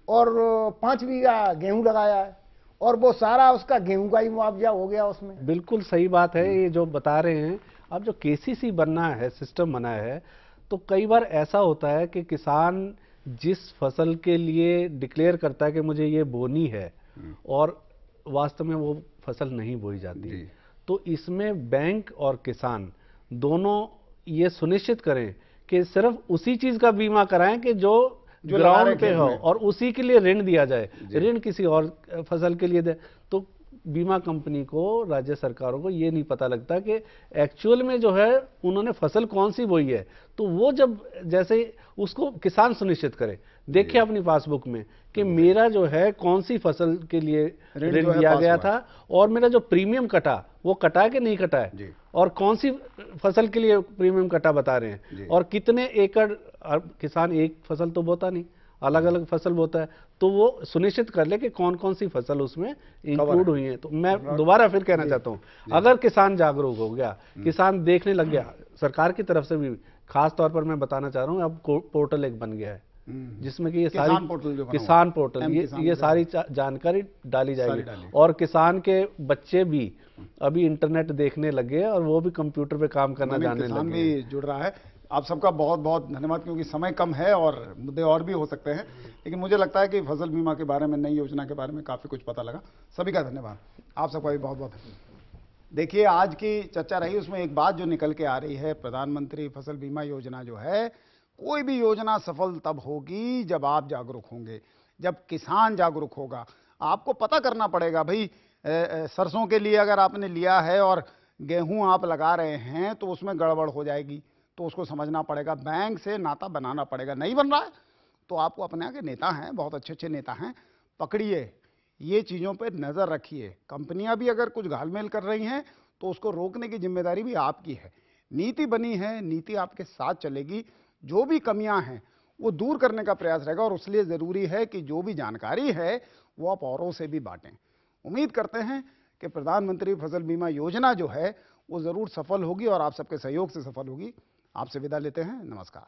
और 5 बीघा गेहूं लगाया है, और वो सारा उसका गेहूं का ही मुआवजा हो गया उसमें। बिल्कुल सही बात है ये जो बता रहे हैं। अब जो केसीसी बनना है, सिस्टम बना है, तो कई बार ऐसा होता है कि किसान जिस फसल के लिए डिक्लेयर करता है कि मुझे ये बोनी है और वास्तव में वो फसल नहीं बोई जाती, तो इसमें बैंक और किसान दोनों ये सुनिश्चित करें कि सिर्फ उसी चीज का बीमा कराएं कि जो ग्राउंड पे हो, और उसी के लिए ऋण दिया जाए, ऋण किसी और फसल के लिए दे। तो बीमा कंपनी को, राज्य सरकारों को ये नहीं पता लगता कि एक्चुअल में जो है उन्होंने फसल कौन सी बोई है, तो वो जब जैसे उसको किसान सुनिश्चित करे, देखिए अपनी पासबुक में कि मेरा जो है कौन सी फसल के लिए ऋण दिया गया था और मेरा जो प्रीमियम कटा वो कटा है कि नहीं कटा है, और कौन सी फसल के लिए प्रीमियम कटा बता रहे हैं, और कितने एकड़। किसान एक फसल तो बोता नहीं, अलग अलग फसल बोता है, तो वो सुनिश्चित कर ले कि कौन कौन सी फसल उसमें इंक्लूड हुई है। तो मैं दोबारा फिर कहना चाहता हूँ, अगर किसान जागरूक हो गया, किसान देखने लग गया, सरकार की तरफ से भी खास तौर पर मैं बताना चाह रहा हूँ, अब पोर्टल एक बन गया है जिसमें कि ये सारी किसान पोर्टल ये सारी जानकारी डाली जाएगी, और किसान के बच्चे भी अभी इंटरनेट देखने लगे और वो भी कंप्यूटर पे काम करना जानने लगे। किसान भी जुड़ रहा है। आप सबका बहुत बहुत धन्यवाद, क्योंकि समय कम है और मुद्दे और भी हो सकते हैं, लेकिन मुझे लगता है कि फसल बीमा के बारे में, नई योजना के बारे में काफ़ी कुछ पता लगा। सभी का धन्यवाद, आप सबका भी बहुत बहुत धन्यवाद। देखिए, आज की चर्चा रही, उसमें एक बात जो निकल के आ रही है, प्रधानमंत्री फसल बीमा योजना जो है, कोई भी योजना सफल तब होगी जब आप जागरूक होंगे, जब किसान जागरूक होगा। आपको पता करना पड़ेगा भाई, सरसों के लिए अगर आपने लिया है और गेहूं आप लगा रहे हैं तो उसमें गड़बड़ हो जाएगी, तो उसको समझना पड़ेगा, बैंक से नाता बनाना पड़ेगा। नहीं बन रहा है तो आपको अपने आगे नेता हैं, बहुत अच्छे अच्छे नेता हैं, पकड़िए, ये चीज़ों पे नज़र रखिए। कंपनियां भी अगर कुछ घालमेल कर रही हैं तो उसको रोकने की जिम्मेदारी भी आपकी है। नीति बनी है, नीति आपके साथ चलेगी, जो भी कमियां हैं वो दूर करने का प्रयास रहेगा, और इसलिए ज़रूरी है कि जो भी जानकारी है वो आप औरों से भी बांटें। उम्मीद करते हैं कि प्रधानमंत्री फसल बीमा योजना जो है वो ज़रूर सफल होगी और आप सबके सहयोग से सफल होगी। आपसे विदा लेते हैं, नमस्कार।